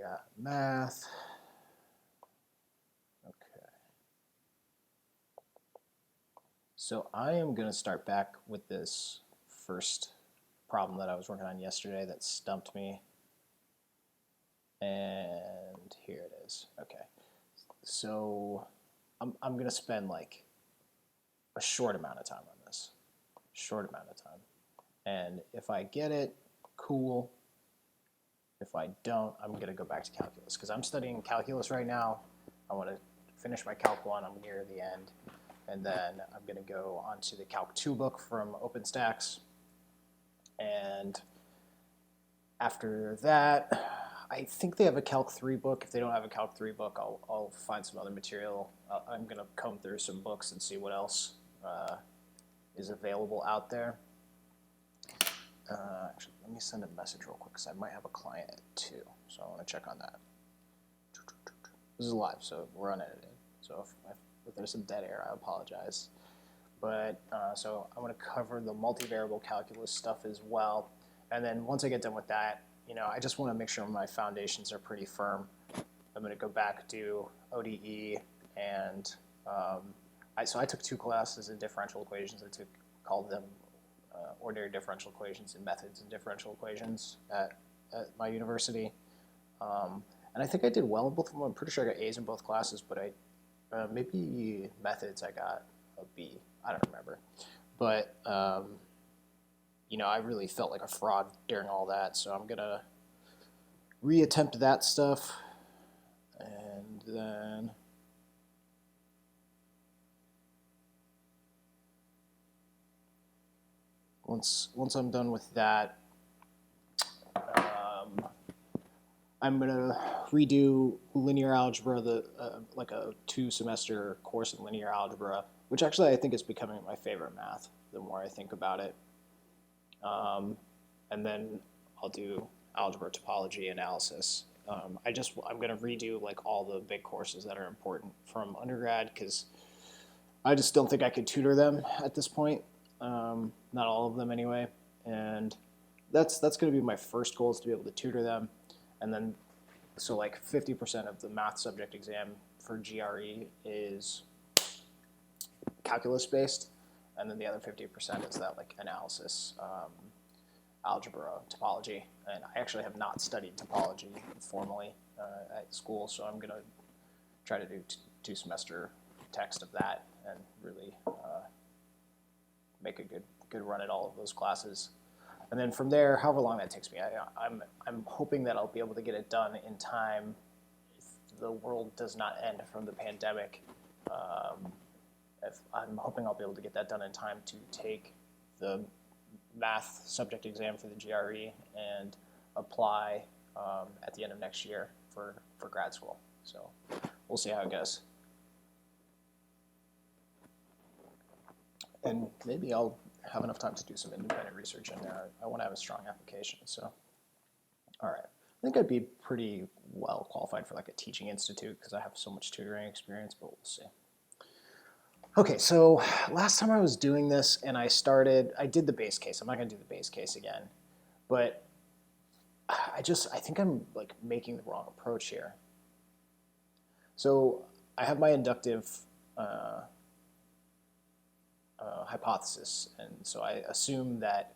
got math. Okay. So I am going to start back with this first problem that I was working on yesterday that stumped me. And here it is. Okay. So I'm going to spend like a short amount of time on this. Short amount of time. And if I get it, cool. If I don't, I'm going to go back to calculus because I'm studying calculus right now. I want to finish my Calc 1. I'm near the end. And then I'm going to go onto the Calc 2 book from OpenStax. And after that, I think they have a Calc 3 book. If they don't have a Calc 3 book, I'll find some other material. I'm going to comb through some books and see what else is available out there. Actually, let me send a message real quick because I might have a client at 2, so I want to check on that. This is live, so we're unedited. So if there's some dead air, I apologize. But so I'm going to cover the multivariable calculus stuff as well. And then once I get done with that, I just want to make sure my foundations are pretty firm. I'm going to go back to ODE, and so I took 2 classes in differential equations. Called them ordinary differential equations and methods in differential equations at my university. And I think I did well in both of them. I'm pretty sure I got A's in both classes, but maybe methods I got a B. I don't remember. But, I really felt like a fraud during all that, so I'm going to reattempt that stuff. And then once I'm done with that, I'm going to redo linear algebra, like a 2-semester course in linear algebra, which actually I think is becoming my favorite math the more I think about it. And then I'll do algebra, topology, analysis. I'm going to redo like all the big courses that are important from undergrad because I just don't think I could tutor them at this point. Not all of them anyway. And that's going to be my first goal, is to be able to tutor them. And then, so like 50% of the math subject exam for GRE is calculus based. And then the other 50% is that like analysis, algebra, topology. And I actually have not studied topology formally at school, so I'm going to try to do 2-semester text of that and really make a good run at all of those classes. And then from there, however long that takes me, I'm hoping that I'll be able to get it done in time if the world does not end from the pandemic. I'm hoping I'll be able to get that done in time to take the math subject exam for the GRE and apply at the end of next year for grad school. So we'll see how it goes. And maybe I'll have enough time to do some independent research in there. I want to have a strong application. So, all right. I think I'd be pretty well qualified for like a teaching institute because I have so much tutoring experience, but we'll see. Okay, so last time I was doing this and I did the base case. I'm not going to do the base case again, but I think I'm like making the wrong approach here. So I have my inductive hypothesis, and so I assume that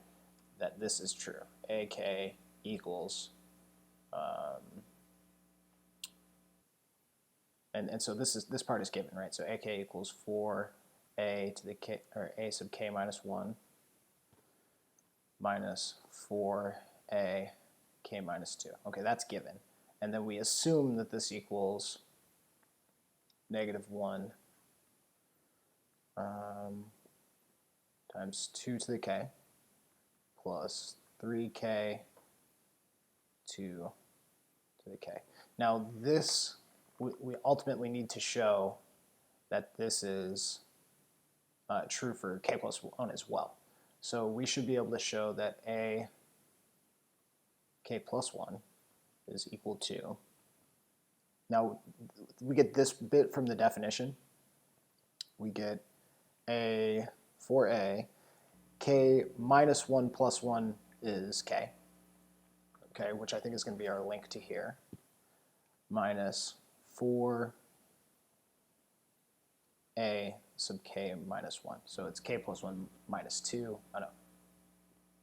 this is true. AK equals, and so this part is given, right? So AK equals 4a to the k, or a sub k minus 1 minus 4a k minus 2. Okay, that's given. And then we assume that this equals -1 times 2 to the k plus 3k 2 to the k. Now this, we ultimately need to show that this is true for k plus 1 as well. So we should be able to show that a k plus 1 is equal to, now we get this bit from the definition. We get a for a, k minus 1 plus 1 is k, okay, which I think is going to be our link to here. minus 4a sub k minus 1. So it's k plus 1 minus 2. Oh, no.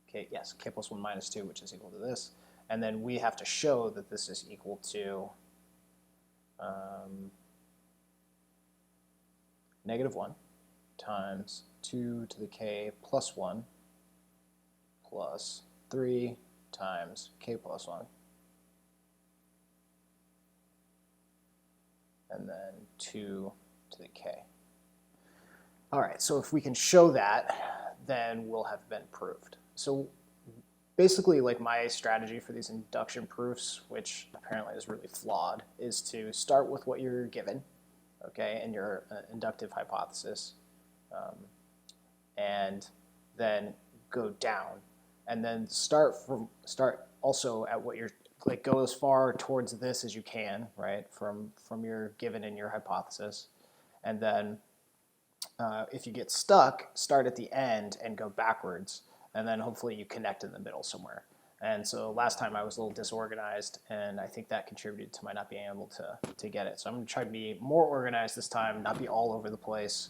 K, yes, k plus 1 minus 2, which is equal to this. And then we have to show that this is equal to negative 1 times 2 to the k plus 1 plus 3 times k plus 1. And then 2 to the k. All right, so if we can show that, then we'll have been proved. So basically, like, my strategy for these induction proofs, which apparently is really flawed, is to start with what you're given, okay, in your inductive hypothesis, and then go down, and then start also at what you're, like, go as far towards this as you can, right, from your given in your hypothesis, and then if you get stuck, start at the end and go backwards, and then hopefully you connect in the middle somewhere. And so last time I was a little disorganized, and I think that contributed to my not being able to get it. So I'm going to try to be more organized this time, not be all over the place.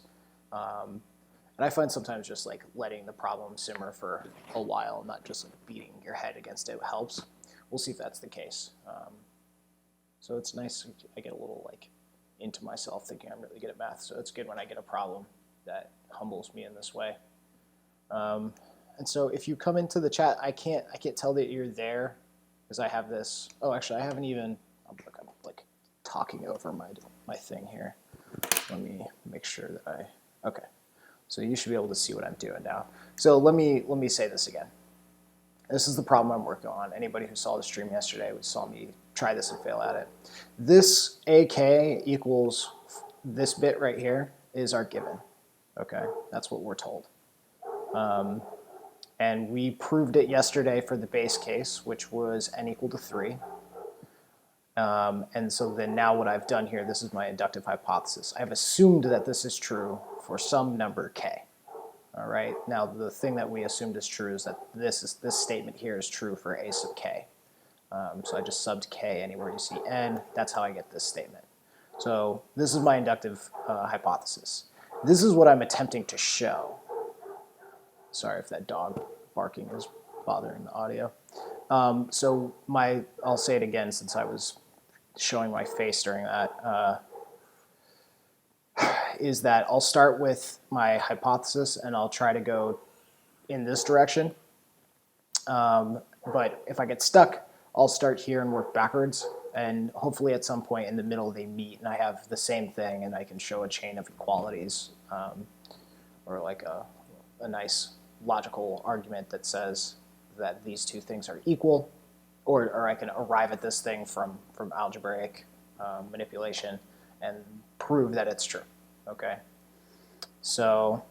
And I find sometimes just like letting the problem simmer for a while, not just like beating your head against it, helps. We'll see if that's the case. So it's nice. I get a little like into myself thinking I'm really good at math. So it's good when I get a problem that humbles me in this way. And so if you come into the chat, I can't tell that you're there because I have this. Oh, actually, I haven't even. I'm like talking over my thing here. Let me make sure that I. Okay, so you should be able to see what I'm doing now. So let me say this again. This is the problem I'm working on. Anybody who saw the stream yesterday saw me try this and fail at it. This AK equals this bit right here is our given. Okay, that's what we're told. And we proved it yesterday for the base case, which was n equal to 3. And so then now what I've done here, this is my inductive hypothesis. I've assumed that this is true for some number k. All right. Now the thing that we assumed is true is that this statement here is true for a sub k. So I just subbed k anywhere you see n. That's how I get this statement. So this is my inductive hypothesis. This is what I'm attempting to show. Sorry if that dog barking is bothering the audio. So I'll say it again since I was showing my face during that, is that I'll start with my hypothesis and I'll try to go in this direction. But if I get stuck, I'll start here and work backwards. And hopefully at some point in the middle they meet and I have the same thing and I can show a chain of equalities, or like a nice logical argument that says that these two things are equal, or I can arrive at this thing from algebraic manipulation and prove that it's true. Okay, so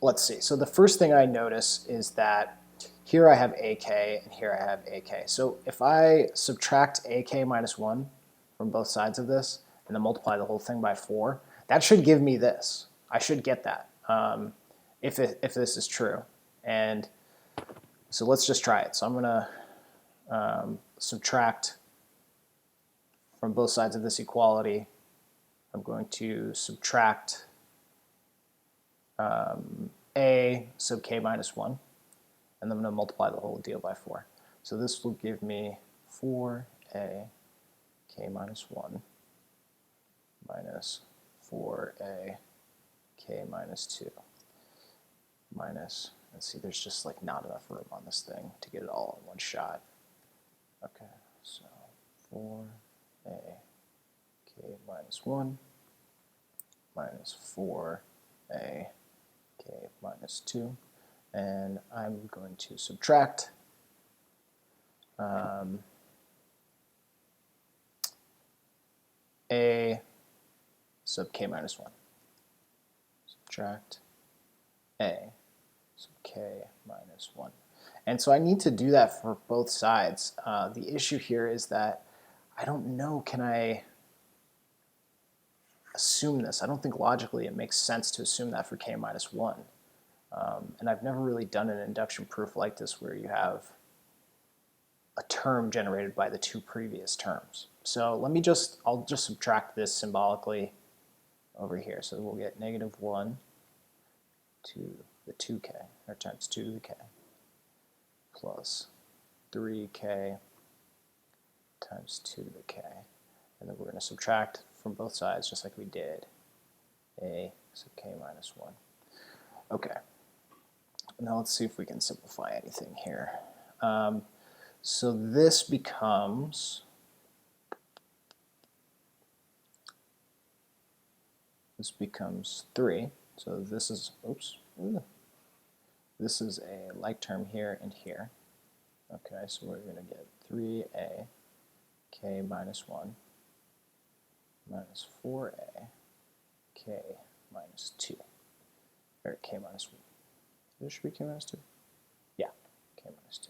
let's see. So the first thing I notice is that here I have AK and here I have AK. So if I subtract AK minus 1 from both sides of this and then multiply the whole thing by 4, that should give me this. I should get that if this is true. And so let's just try it. So I'm going to subtract from both sides of this equality. I'm going to subtract a sub k minus 1. And then I'm going to multiply the whole deal by 4. So this will give me 4a k minus 1 minus 4a k minus 2 minus, let's see, there's just like not enough room on this thing to get it all in one shot. Okay, so 4a k minus 1 minus 4a k minus 2. And I'm going to subtract a sub k minus 1. Subtract a sub k minus 1. And so I need to do that for both sides. The issue here is that I don't know, can I assume this? I don't think logically it makes sense to assume that for k minus 1. And I've never really done an induction proof like this where you have a term generated by the two previous terms. so I'll just subtract this symbolically over here. So we'll get negative 1 to the 2k, or times 2 to the k, plus 3k times 2 to the k. And then we're going to subtract from both sides just like we did a sub k minus 1. Okay, now let's see if we can simplify anything here. So this becomes, this becomes 3. So this is, oops, this is a like term here and here. Okay, so we're going to get 3a k minus 1 minus 4a k minus 2, or k minus 1. There should be k minus 2. Yeah, k minus 2.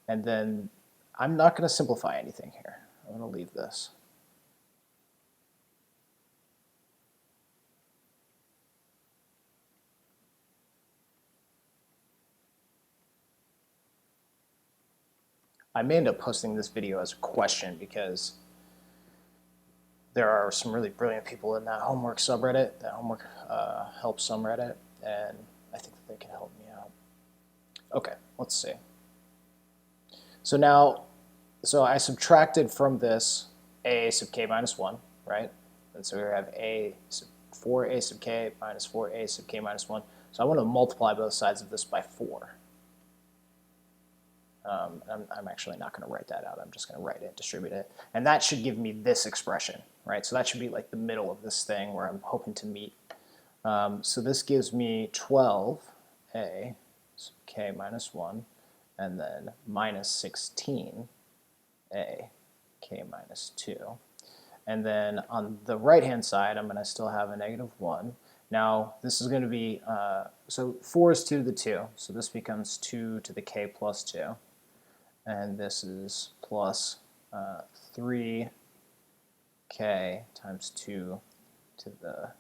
And then I'm not going to simplify anything here. I'm going to leave this. I may end up posting this video as a question because there are some really brilliant people in that homework subreddit, that homework help subreddit, and I think that they can help me out. Okay, let's see. So now, so I subtracted from this a sub k minus 1, right? And so we have a sub 4a sub k minus 4a sub k minus 1. So I want to multiply both sides of this by 4. I'm actually not going to write that out. I'm just going to write it, distribute it. And that should give me this expression, right? So that should be like the middle of this thing where I'm hoping to meet. So this gives me 12a sub k minus 1, and then minus 16a k minus 2. And then on the right-hand side, I'm going to still have a negative 1. Now, this is going to be, so 4 is 2 to the 2, so this becomes 2 to the k plus 2. And this is plus 3k times 2 to the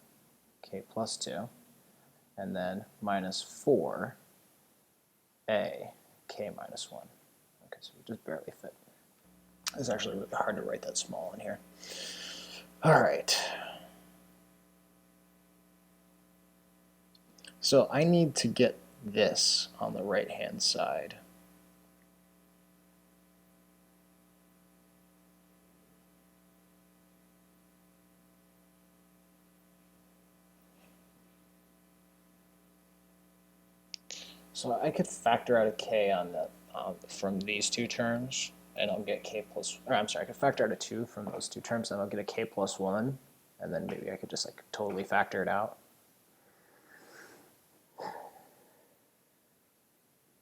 k plus 2. And then minus 4a k minus 1. Okay, so we just barely fit. It's actually really hard to write that small in here. All right. So I need to get this on the right-hand side. So I could factor out a k on the from these two terms, and I'll get k plus, or I'm sorry, I could factor out a 2 from those two terms, and I'll get a k plus 1, and then maybe I could just like totally factor it out.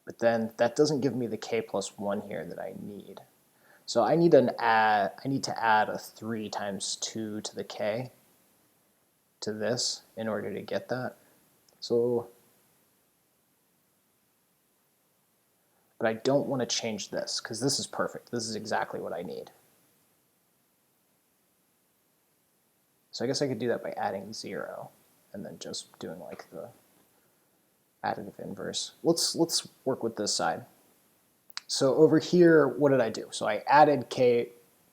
But then that doesn't give me the k plus 1 here that I need. So I need to add a 3 times 2 to the k to this in order to get that. So, but I don't want to change this because this is perfect. This is exactly what I need. So I guess I could do that by adding 0 and then just doing like the additive inverse. Let's work with this side. So over here, what did I do? So I added a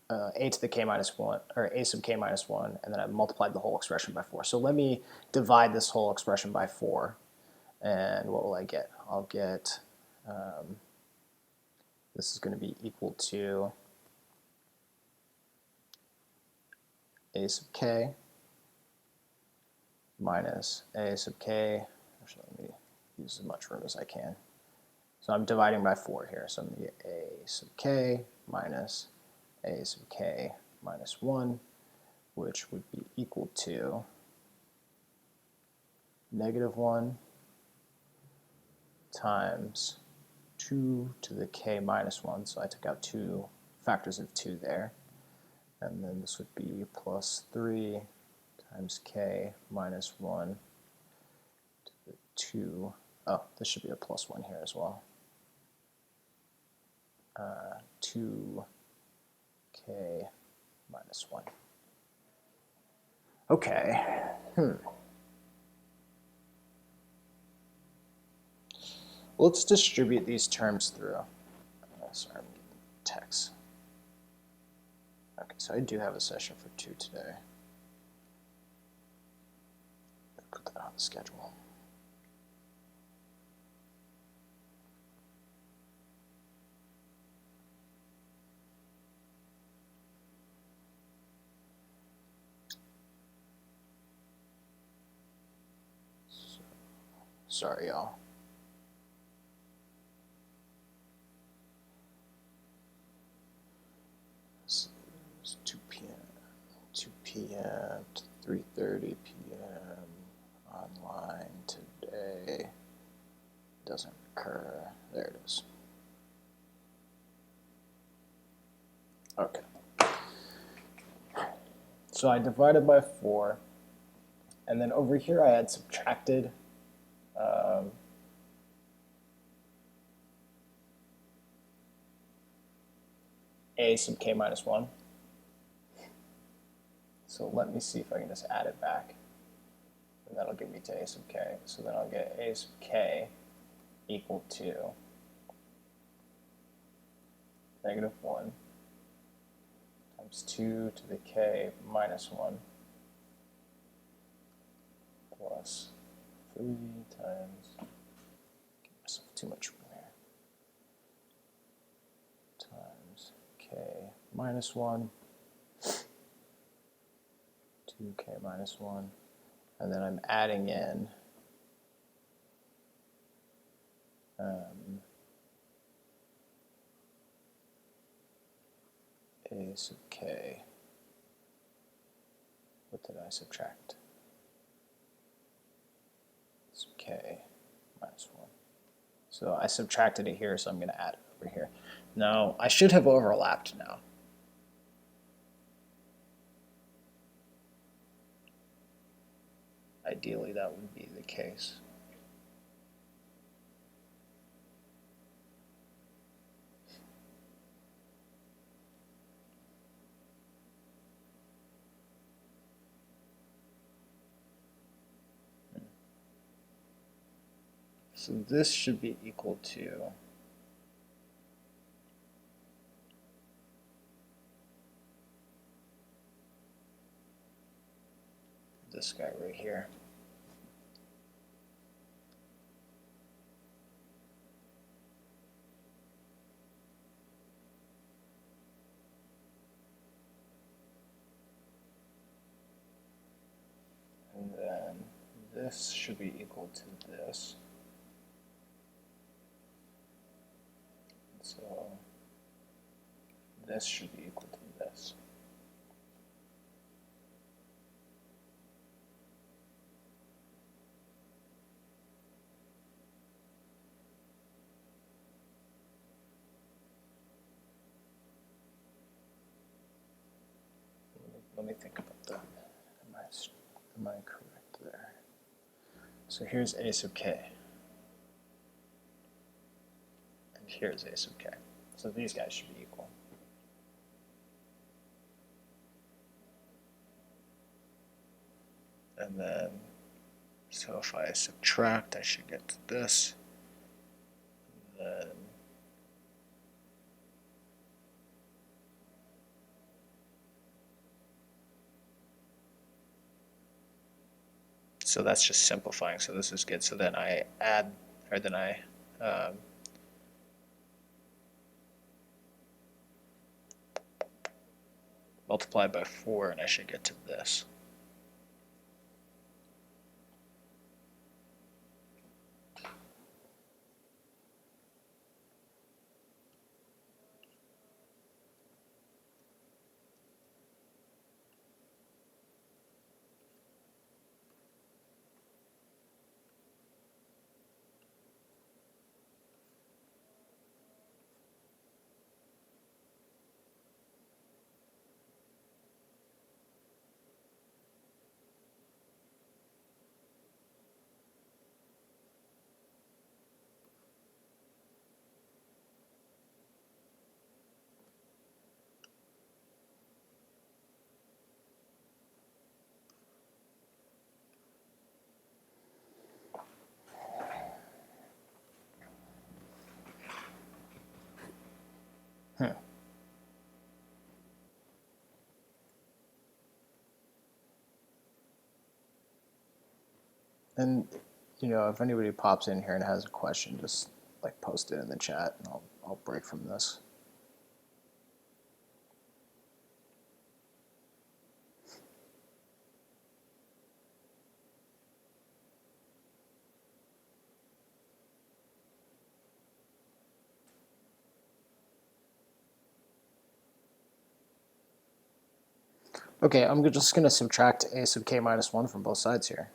to the k minus 1, or a sub k minus 1, and then I multiplied the whole expression by 4. So let me divide this whole expression by 4, and what will I get? I'll get, this is going to be equal to a sub k minus a sub k. Actually, let me use as much room as I can. So I'm dividing by 4 here. So I'm going to get a sub k minus a sub k minus 1, which would be equal to negative 1 times 2 to the k minus 1. So I took out 2 factors of 2 there. And then this would be plus 3 times k minus 1 to the 2. Oh, this should be a plus 1 here as well. 2k minus 1. Okay. Let's distribute these terms through. Sorry, I'm getting text. So I do have a session for 2 today. Put that on the schedule. Sorry, y'all. This is 2 p.m. 2 p.m. to 3:30 p.m. online today. Doesn't occur. There it is. Okay. So I divided by 4, and then over here I had subtracted a sub k minus 1. So let me see if I can just add it back. And that'll give me to a sub k. So then I'll get a sub k equal to negative 1 times 2 to the k minus 1 plus 3 times, give myself too much room here, times k minus 1, 2k minus 1, and then I'm adding in a sub k. What did I subtract? Sub k minus 1. So I subtracted it here, so I'm going to add it over here. Now, I should have overlapped now. Ideally, that would be the case. So this should be equal to this guy right here. And then this should be equal to this. So this should be equal to this. Let me think about that. Am I correct there? So here's a sub k. And here's a sub k. So these guys should be equal. And then, so if I subtract, I should get to this. And then so that's just simplifying, so this is good. So then I add, or then I multiply by 4, and I should get to this. And, if anybody pops in here and has a question, just like post it in the chat and I'll break from this. Okay, I'm just going to subtract a sub k minus 1 from both sides here.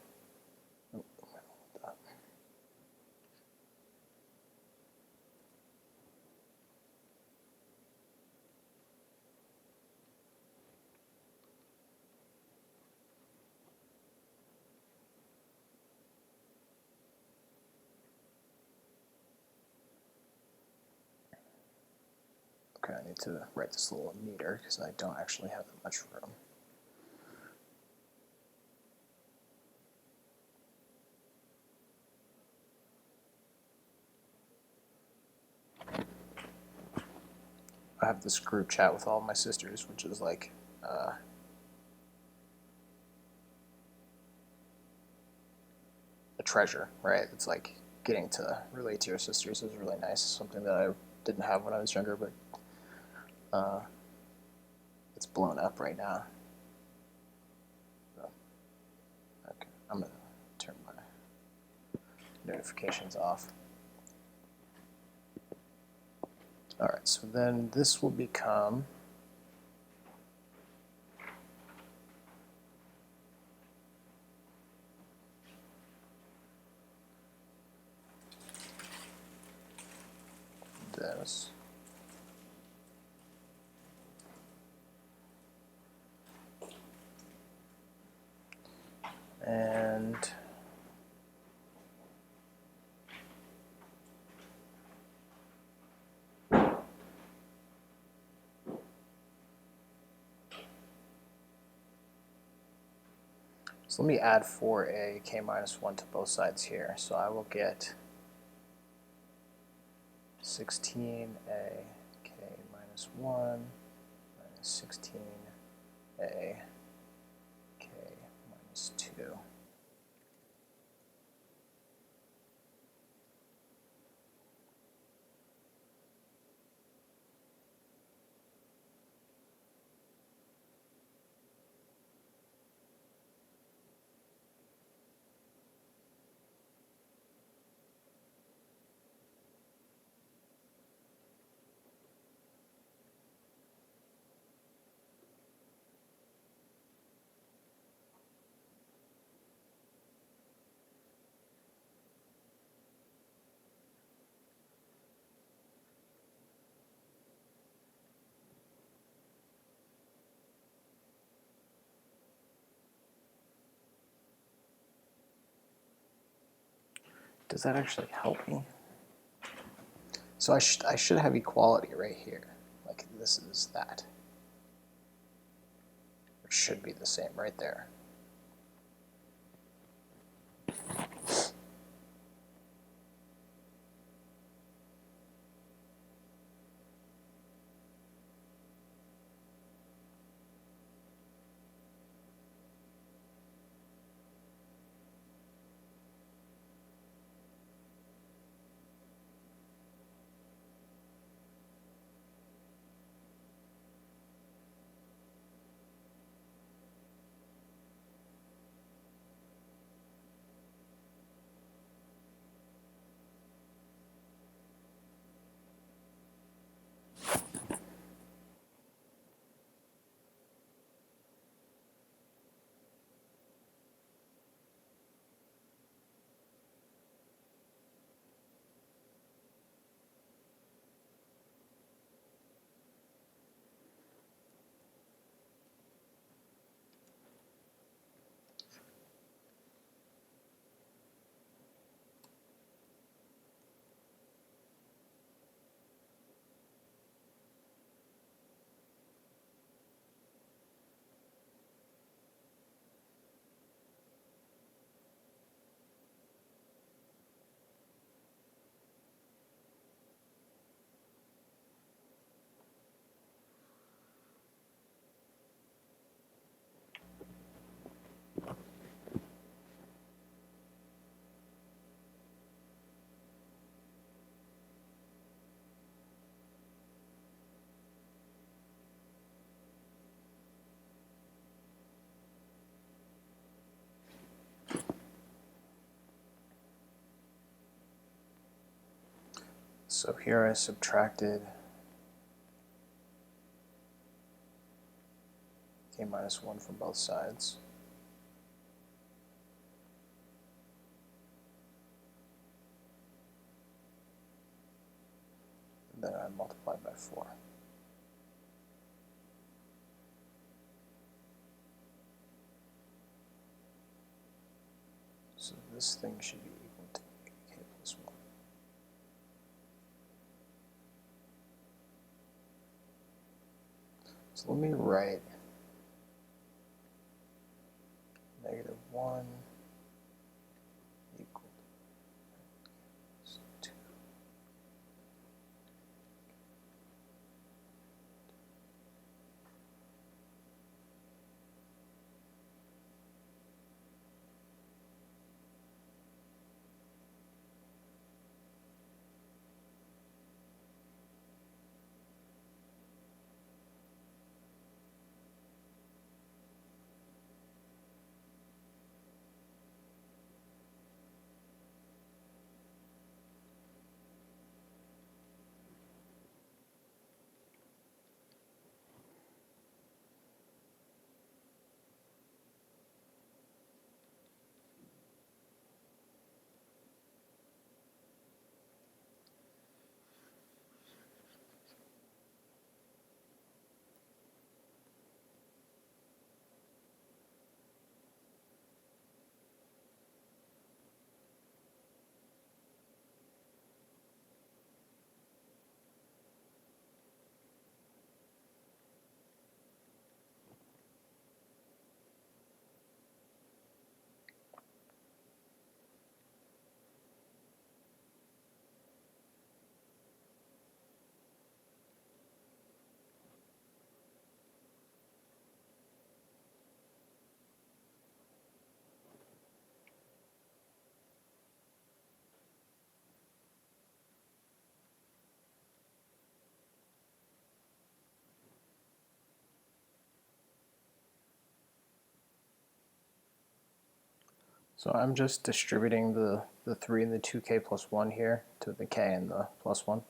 Okay, I need to write this a little neater because I don't actually have that much room. I have this group chat with all my sisters, which is like a treasure, right? It's like getting to relate to your sisters is really nice. Something that I didn't have when I was younger, but it's blown up right now. So, okay, I'm gonna turn my notifications off. All right, so then this will become this. And so let me add 4a k minus 1 to both sides here. So I will get 16a k minus 1 minus 16a k minus 2. Does that actually help me? So I should have equality right here. Like this is that. It should be the same right there. So here I subtracted k minus 1 from both sides. And then I multiplied by 4. So this thing should be equal to k plus 1. So let me write -1 equal to 2. So I'm just distributing the 3 and the 2k plus 1 here to the k and the plus 1.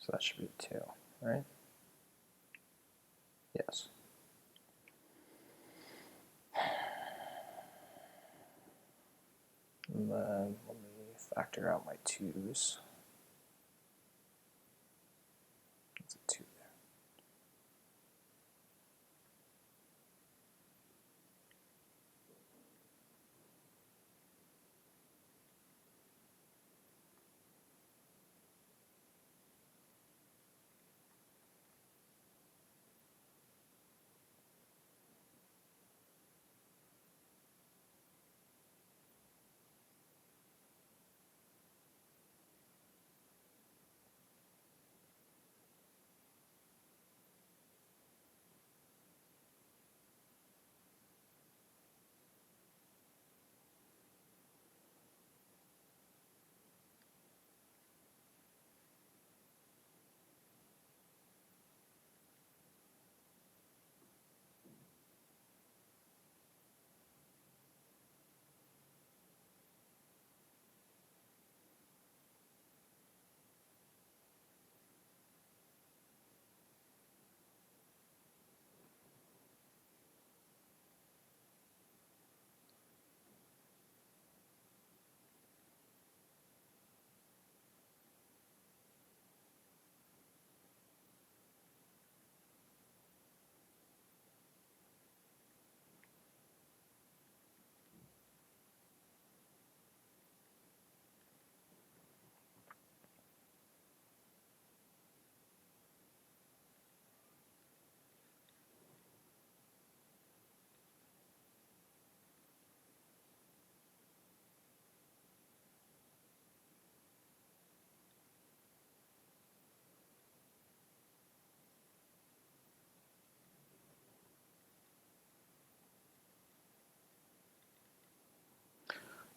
So that should be 2, right? Yes. And then let me factor out my 2's. That's a 2 there.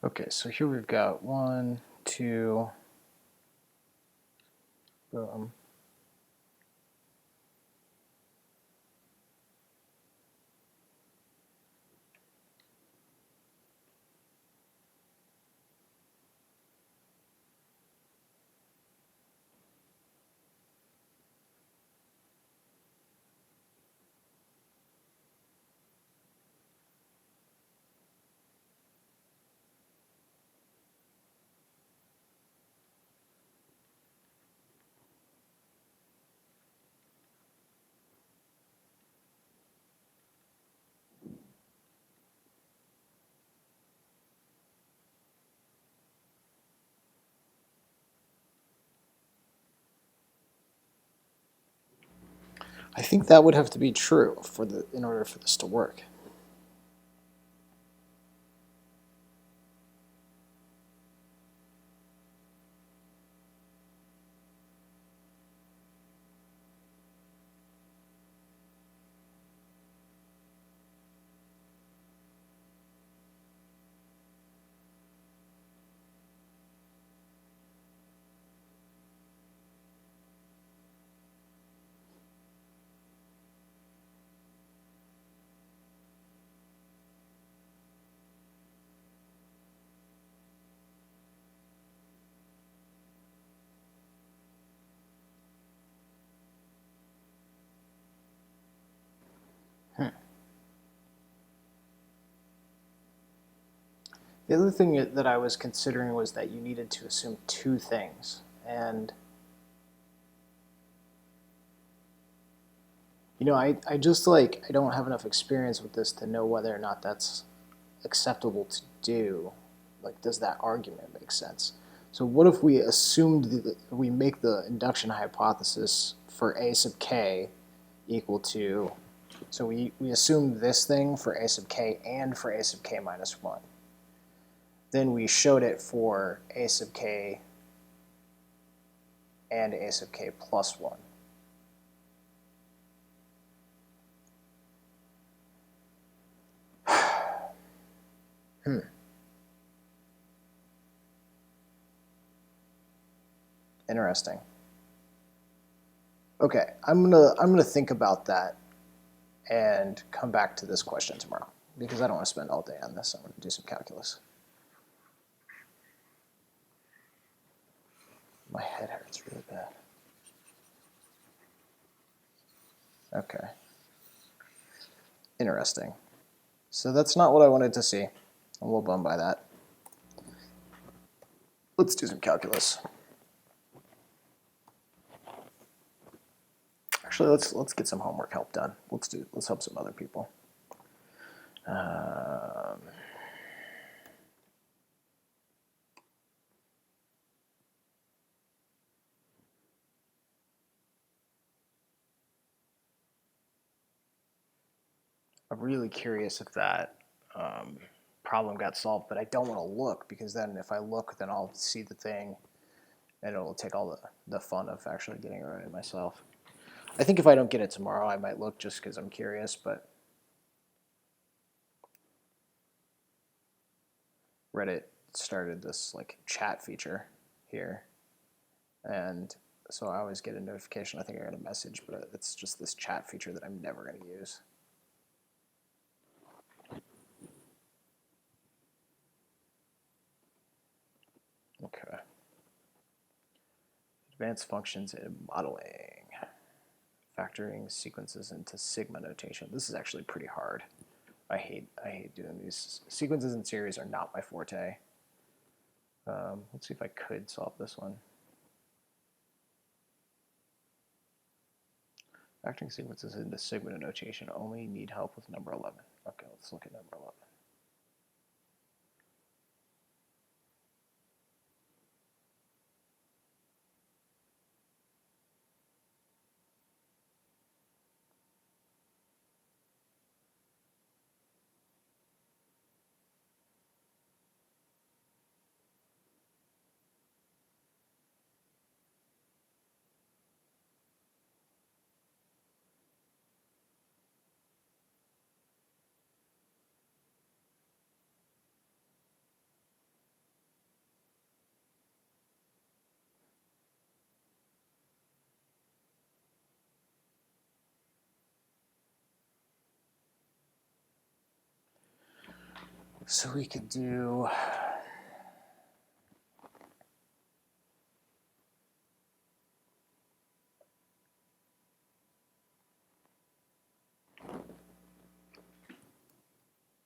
Okay, so here we've got 1, 2, boom. I think that would have to be true in order for this to work. The other thing that I was considering was that you needed to assume two things. And, you know, I just I don't have enough experience with this to know whether or not that's acceptable to do. Like, does that argument make sense? So what if we assumed we make the induction hypothesis for a sub k equal to, so we assumed this thing for a sub k and for a sub k minus 1. Then we showed it for a sub k and a sub k plus 1. Interesting. Okay, I'm gonna think about that and come back to this question tomorrow because I don't want to spend all day on this. I'm gonna do some calculus. My head hurts really bad. Okay. Interesting. So that's not what I wanted to see. I'm a little bummed by that. Let's do some calculus. Actually, let's get some homework help done. Let's help some other people. I'm really curious if that problem got solved, but I don't want to look because then if I look, then I'll see the thing and it'll take all the fun of actually getting it right myself. I think if I don't get it tomorrow, I might look just because I'm curious, but Reddit started this like chat feature here, and so I always get a notification. I think I got a message, but it's just this chat feature that I'm never going to use. Okay. Advanced functions in modeling. Factoring sequences into sigma notation. This is actually pretty hard. I hate doing these. Sequences and series are not my forte. Let's see if I could solve this one. Factoring sequences into sigma notation only need help with number 11. Okay, let's look at number 11. So we could do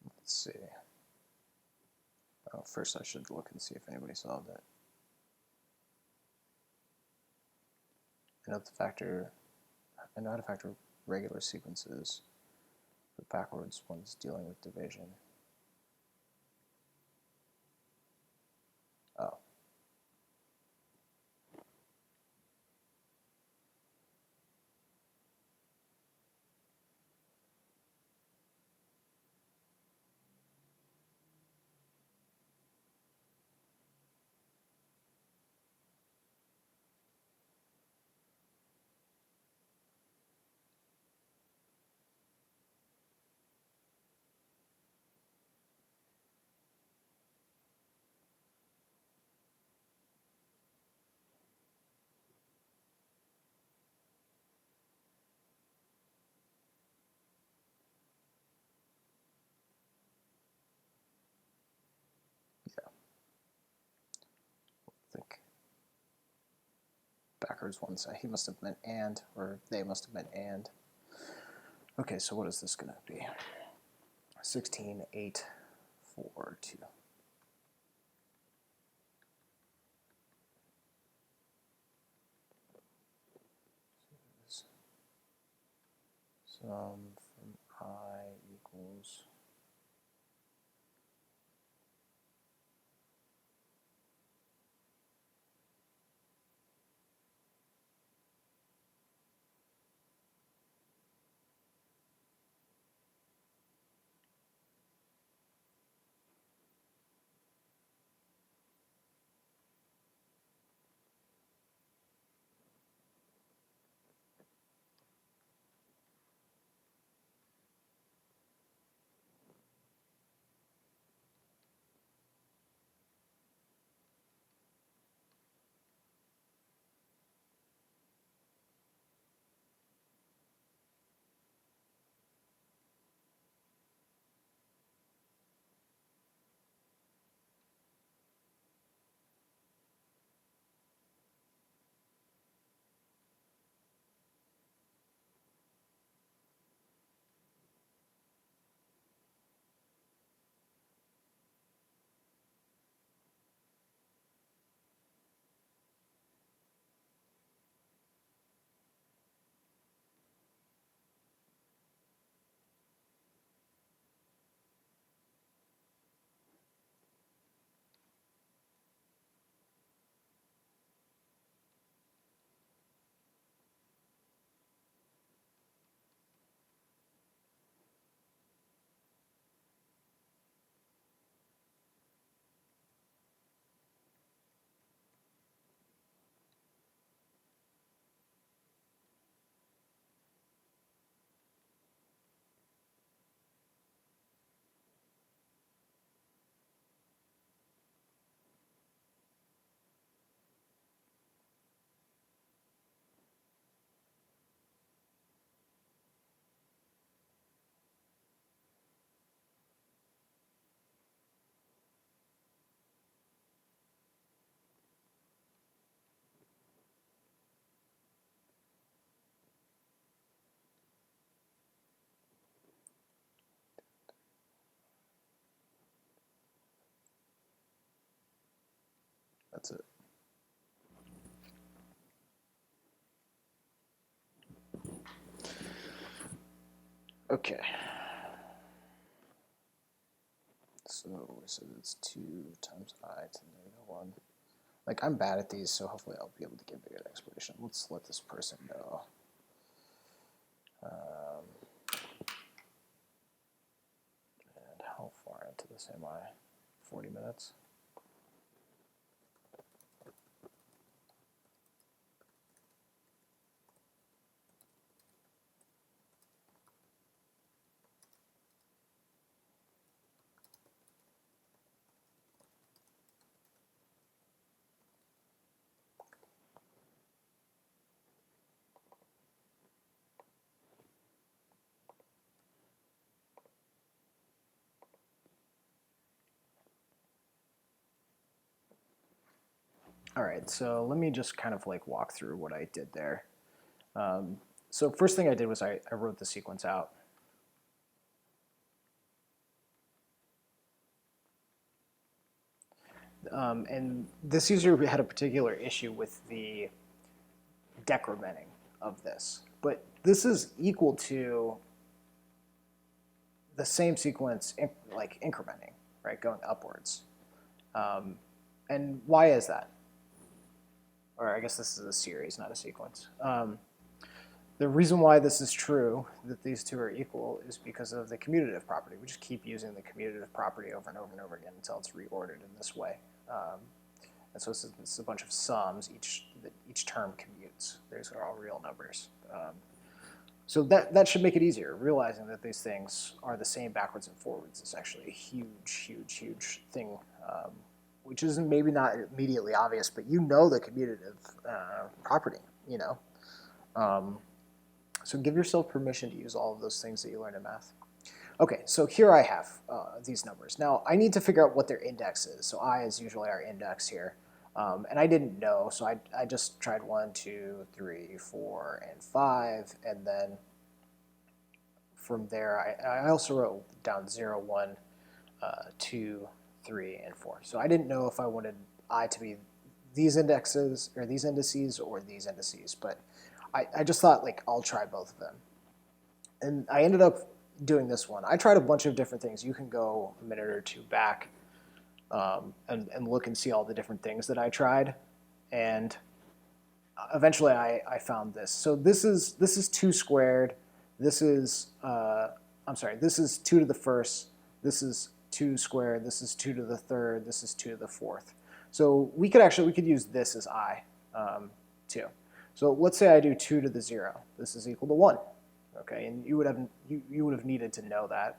let's see. Oh, first I should look and see if anybody solved it. I know how to factor regular sequences, but backwards ones dealing with division. Oh. Yeah. I think backwards one side. He must have meant and, or they must have meant and. Okay, so what is this going to be? 16, 8, 4, 2. Sum from I equals that's it. Okay. So we said it's 2 times I to the -1. Like, I'm bad at these, so hopefully I'll be able to give a good explanation. Let's let this person know. And how far into this am I? 40 minutes? All right, so let me just kind of like walk through what I did there. So first thing I did was I wrote the sequence out. And this user had a particular issue with the decrementing of this. But this is equal to the same sequence, like incrementing, right, going upwards. And why is that? Or I guess this is a series, not a sequence. The reason why this is true, that these two are equal, is because of the commutative property. We just keep using the commutative property over and over and over again until it's reordered in this way. And so it's a bunch of sums. Each term commutes. These are all real numbers. So that should make it easier. Realizing that these things are the same backwards and forwards is actually a huge, huge, huge thing, which is maybe not immediately obvious, but you know the commutative property, you know. So give yourself permission to use all of those things that you learned in math. Okay, so here I have these numbers. Now, I need to figure out what their index is. So I is usually our index here. And I didn't know, so I just tried 1, 2, 3, 4, and 5. And then from there, I also wrote down 0, 1, 2, 3, and 4. So I didn't know if I wanted I to be these indexes, or these indices, or these indices. But I just thought, like, I'll try both of them. And I ended up doing this one. I tried a bunch of different things. You can go a minute or two back and look and see all the different things that I tried. And eventually I found this. So this is 2 squared. This is, I'm sorry, this is 2 to the first. This is 2 squared. This is 2 to the third. This is 2 to the fourth. So we could use this as I too. So let's say I do 2 to the 0. This is equal to 1. Okay, and you would have needed to know that,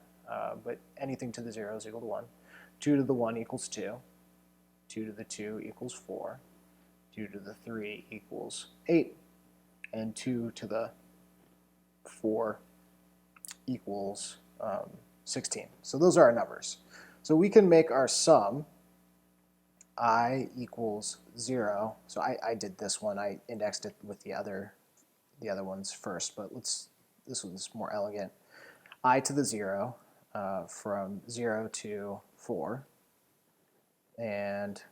but anything to the 0 is equal to 1. 2 to the 1 equals 2. 2 to the 2 equals 4. 2 to the 3 equals 8. And 2 to the 4 equals 16. So those are our numbers. So we can make our sum I equals 0. So I did this one. I indexed it with the other ones first, but this one's more elegant. I to the 0 from 0 to 4, and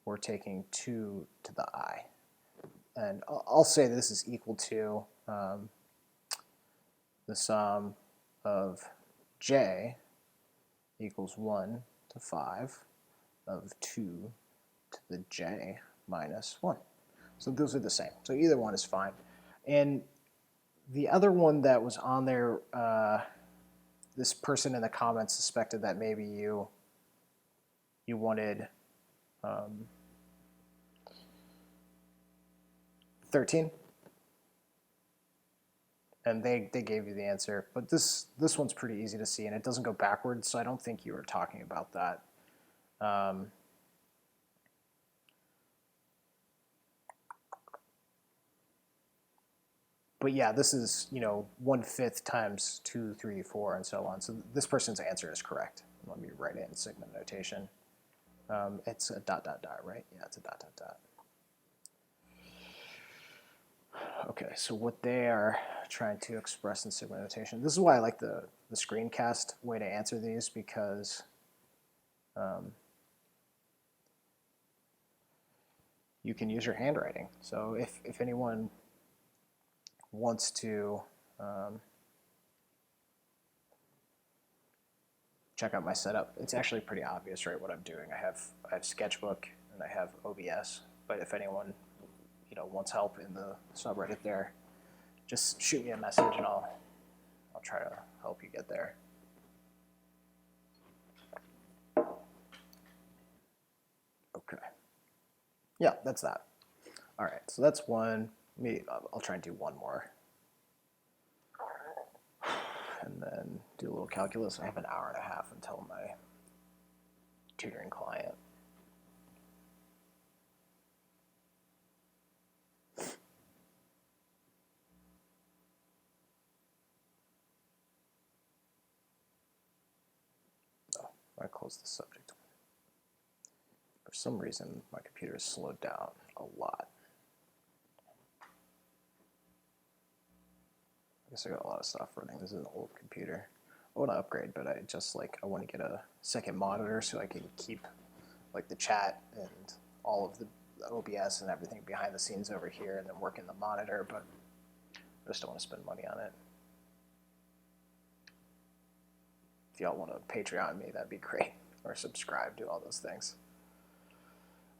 we're taking 2 to the I. And I'll say this is equal to the sum of j equals 1 to 5 of 2 to the j minus 1. So those are the same. So either one is fine. And the other one that was on there, this person in the comments suspected that maybe you wanted 13, and they gave you the answer. But this one's pretty easy to see, and it doesn't go backwards, so I don't think you were talking about that. But yeah, this is 1/5 times 2, 3, 4, and so on. So this person's answer is correct. Let me write it in sigma notation. It's a ... right? Yeah, it's a ... Okay, so what they are trying to express in sigma notation. This is why I like the screencast way to answer these, because you can use your handwriting. So if anyone wants to check out my setup, it's actually pretty obvious, right, what I'm doing. I have Sketchbook and I have OBS, but if anyone wants help in the subreddit there, just shoot me a message and I'll try to help you get there. Okay. Yeah, that's that. All right, so that's one. I'll try and do one more. And then do a little calculus. I have an hour and a half until my tutoring client. Oh, I close the subject. some reason, my computer has slowed down a lot. I guess I got a lot of stuff running. This is an old computer. I want to upgrade, but I want to get a second monitor so I can keep like the chat and all of the OBS and everything behind the scenes over here and then work in the monitor, but I just don't want to spend money on it. If y'all want to Patreon me, that'd be great. Or subscribe, do all those things.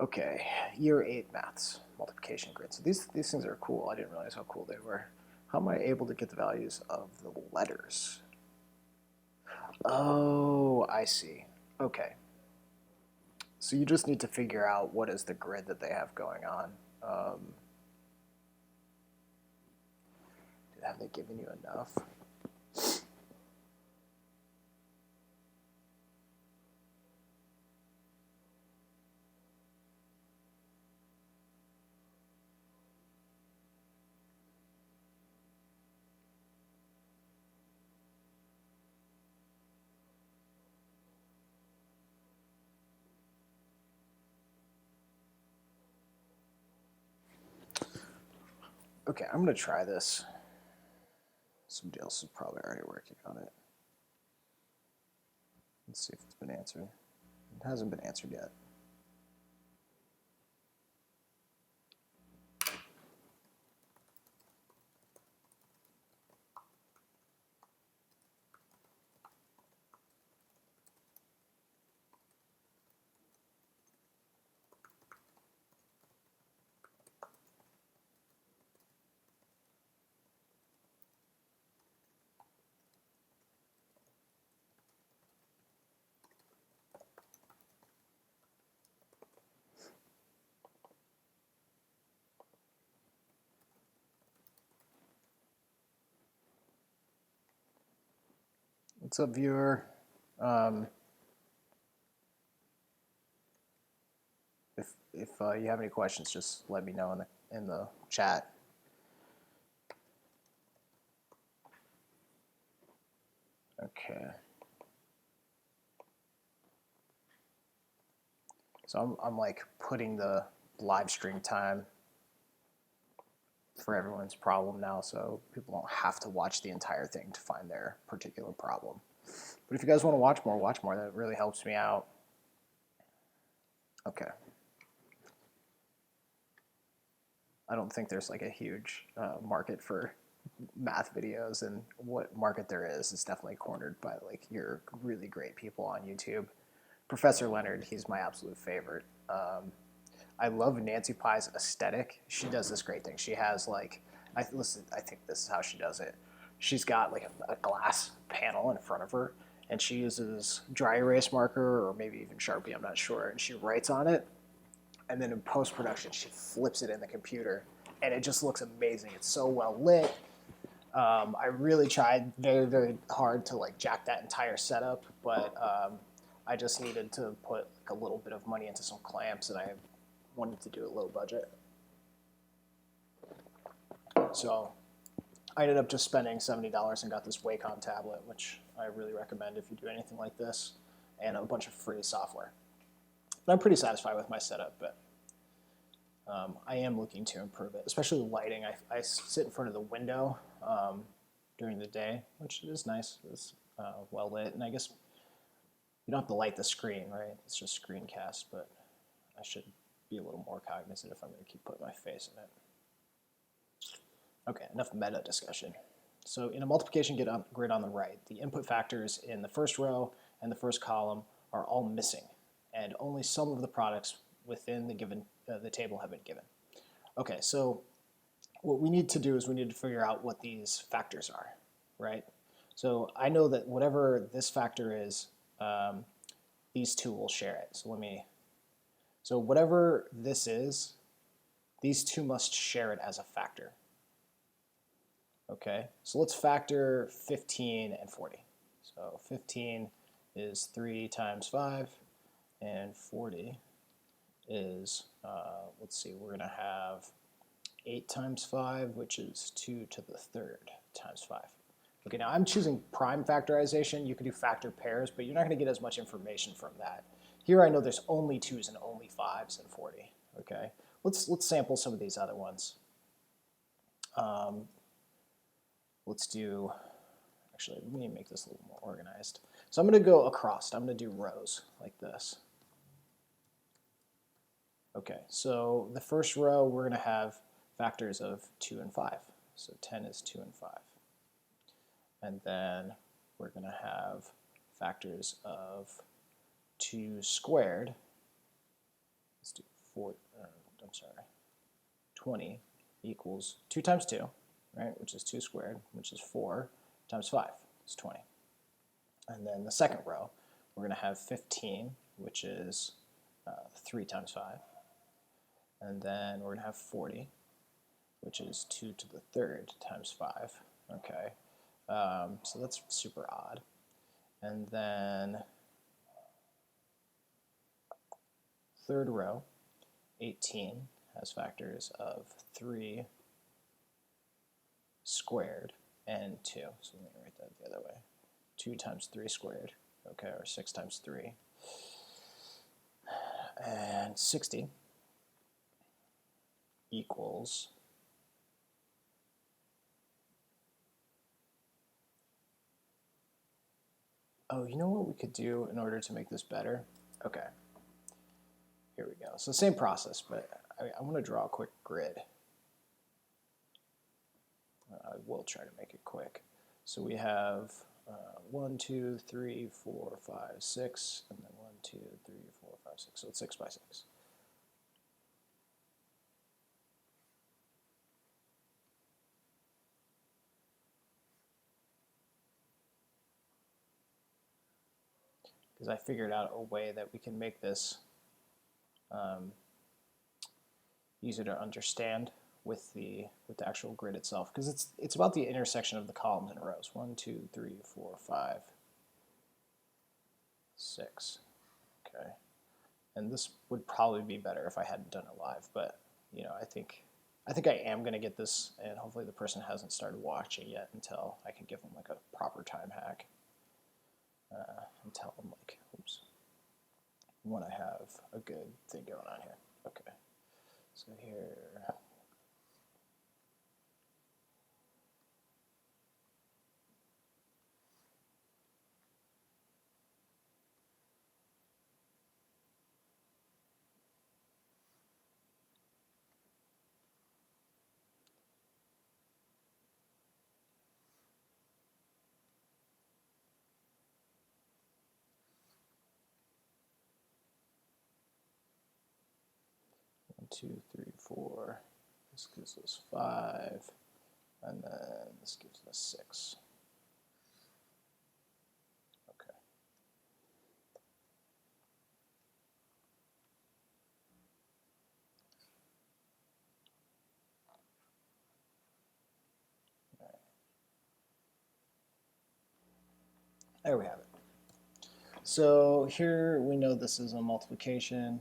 Okay, year 8 maths, multiplication grid. So these things are cool. I didn't realize how cool they were. How am I able to get the values of the letters? Oh, I see. Okay. So you just need to figure out what is the grid that they have going on. Have they given you enough? Okay, I'm going to try this. Somebody else is probably already working on it. Let's see if it's been answered. It hasn't been answered yet. What's up, viewer? If you have any questions, just let me know in the chat. Okay. So I'm like putting the live stream time for everyone's problem now, so people don't have to watch the entire thing to find their particular problem. But if you guys want to watch more. That really helps me out. Okay. I don't think there's like a huge market for math videos, and what market there is definitely cornered by like your really great people on YouTube. Professor Leonard, he's my absolute favorite. I love Nancy Pye's aesthetic. She does this great thing. She has like, I think this is how she does it. She's got like a glass panel in front of her, and she uses dry erase marker or maybe even Sharpie, I'm not sure, and she writes on it, and then in post-production she flips it in the computer, and it just looks amazing. It's so well lit. I really tried very, very hard to like jack that entire setup, but I just needed to put like a little bit of money into some clamps, and I wanted to do it low budget. So I ended up just spending $70 and got this Wacom tablet, which I really recommend if you do anything like this, and a bunch of free software. But I'm pretty satisfied with my setup, but I am looking to improve it, especially lighting. I sit in front of the window during the day, which is nice. It's well lit, and I guess you don't have to light the screen, right? It's just screencast, but I should be a little more cognizant if I'm going to keep putting my face in it. Okay, enough meta discussion. So in a multiplication grid on the right, the input factors in the first row and the first column are all missing, and only some of the products within the given the table have been given. Okay, so what we need to do is we need to figure out what these factors are, right? So I know that whatever this factor is, these two will share it. So whatever this is, these two must share it as a factor. Okay, so let's factor 15 and 40. So 15 is 3 times 5, and 40 is, let's see, we're going to have 8 times 5, which is 2 to the third times 5. Okay, now I'm choosing prime factorization. You can do factor pairs, but you're not going to get as much information from that. Here I know there's only 2's and only 5's in 40. Okay, let's sample some of these other ones. Let's do, actually, let me make this a little more organized. So I'm going to go across. I'm going to do rows like this. Okay, so the first row we're going to have factors of 2 and 5. So 10 is 2 and 5. And then we're going to have factors of 2 squared. Let's do 20 equals 2 times 2, right, which is 2 squared, which is 4, times 5 is 20. And then the second row, we're going to have 15, which is 3 times 5. And then we're going to have 40, which is 2 to the third times 5. Okay, so that's super odd. And then third row, 18 has factors of 3 squared and 2. So let me write that the other way. 2 times 3 squared, okay, or 6 times 3. And 60 equals oh, you know what we could do in order to make this better? Okay, here we go. So same process, but I want to draw a quick grid. I will try to make it quick. So we have 1, 2, 3, 4, 5, 6, and then 1, 2, 3, 4, 5, 6. So it's 6 by 6. Because I figured out a way that we can make this easier to understand with the actual grid itself, because it's about the intersection of the columns and rows. 1, 2, 3, 4, 5, 6. Okay, and this would probably be better if I hadn't done it live, but you know, I think I am going to get this, and hopefully the person hasn't started watching yet until I can give them like a proper time hack and tell them like, oops, when I have a good thing going on here. Okay, so here. One, 2, 3, 4. This gives us 5, and then this gives us 6. Okay. All right. There we have it. So here we know this is a multiplication,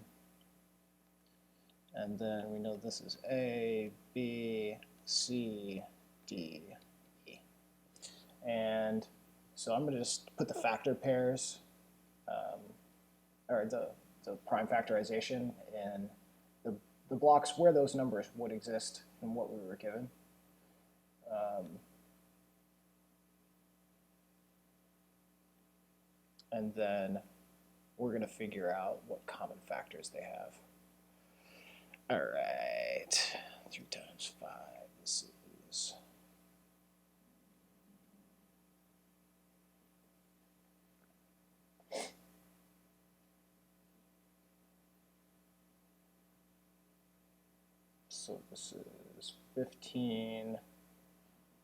and then we know this is A, B, C, D, E. And so I'm going to just put the factor pairs, or the prime factorization in the blocks where those numbers would exist and what we were given. And then we're going to figure out what common factors they have. All right, 3 times 5, this is so this is 15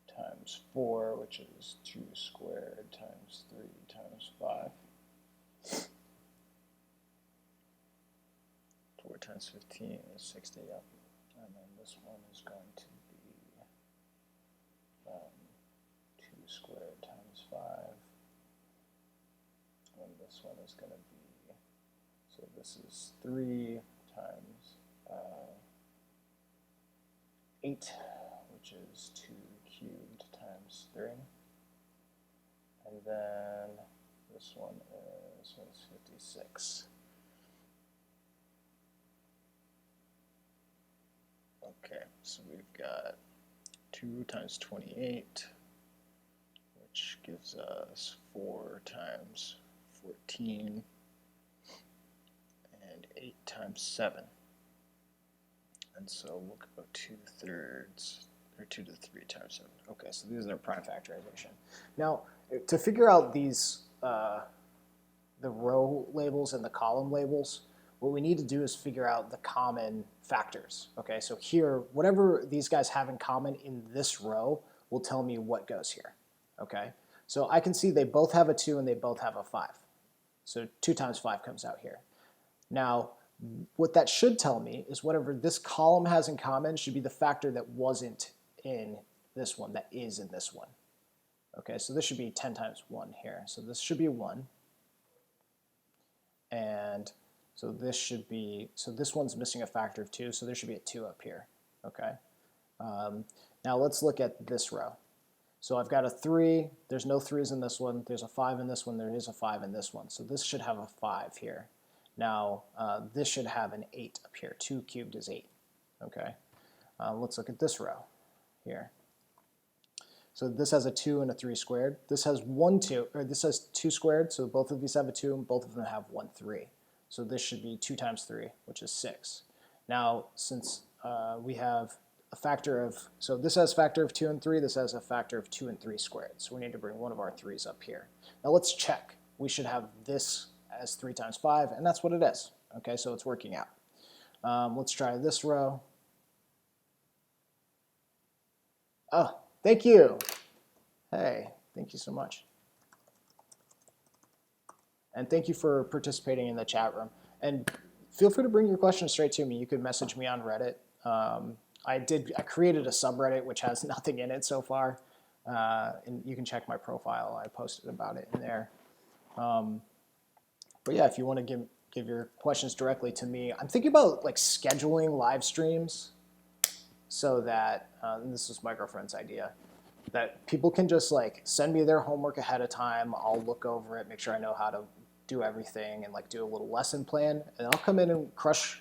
times 4, which is 2 squared times 3 times 5. 4 times 15 is 60, yep. And then this one is going to be 2 squared times 5. And this one is going to be, so this is 3 times 8, which is 2 cubed times 3. And then this one is 56. Okay, so we've got 2 times 28, which gives us 4 times 14, and 8 times 7. And so we'll go 2/3, or 2 to the 3 times 7. Okay, so these are prime factorization. Now, to figure out these, the row labels and the column labels, what we need to do is figure out the common factors. Okay, so here, whatever these guys have in common in this row will tell me what goes here. Okay, so I can see they both have a 2 and they both have a 5. So 2 times 5 comes out here. Now, what that should tell me is whatever this column has in common should be the factor that wasn't in this one, that is in this one. Okay, so this should be 10 times 1 here. So this should be 1. And so this should be, so this one's missing a factor of 2, so there should be a 2 up here. Okay. Now let's look at this row. So I've got a 3, there's no 3's in this one, there's a 5 in this one, there is a 5 in this one. So this should have a 5 here. Now this should have an 8 up here. 2 cubed is 8. Okay. Let's look at this row here. So this has a 2 and a 3 squared. This has 1, 2, or this has 2 squared, so both of these have a 2, and both of them have 1, 3. So this should be 2 times 3, which is 6. Now, since we have a factor of, so this has a factor of 2 and 3, this has a factor of 2 and 3 squared. So we need to bring one of our 3's up here. Now let's check. We should have this as 3 times 5, and that's what it is. Okay, so it's working out. Let's try this row. Oh, thank you. Hey, thank you so much. And thank you for participating in the chat room. And feel free to bring your questions straight to me. You can message me on Reddit. I created a subreddit which has nothing in it so far. And you can check my profile. I posted about it in there. But yeah, if you want to give your questions directly to me, I'm thinking about like scheduling live streams so that, and this was my girlfriend's idea, that people can just like send me their homework ahead of time. I'll look over it, make sure I know how to do everything, and like do a little lesson plan, and I'll come in and crush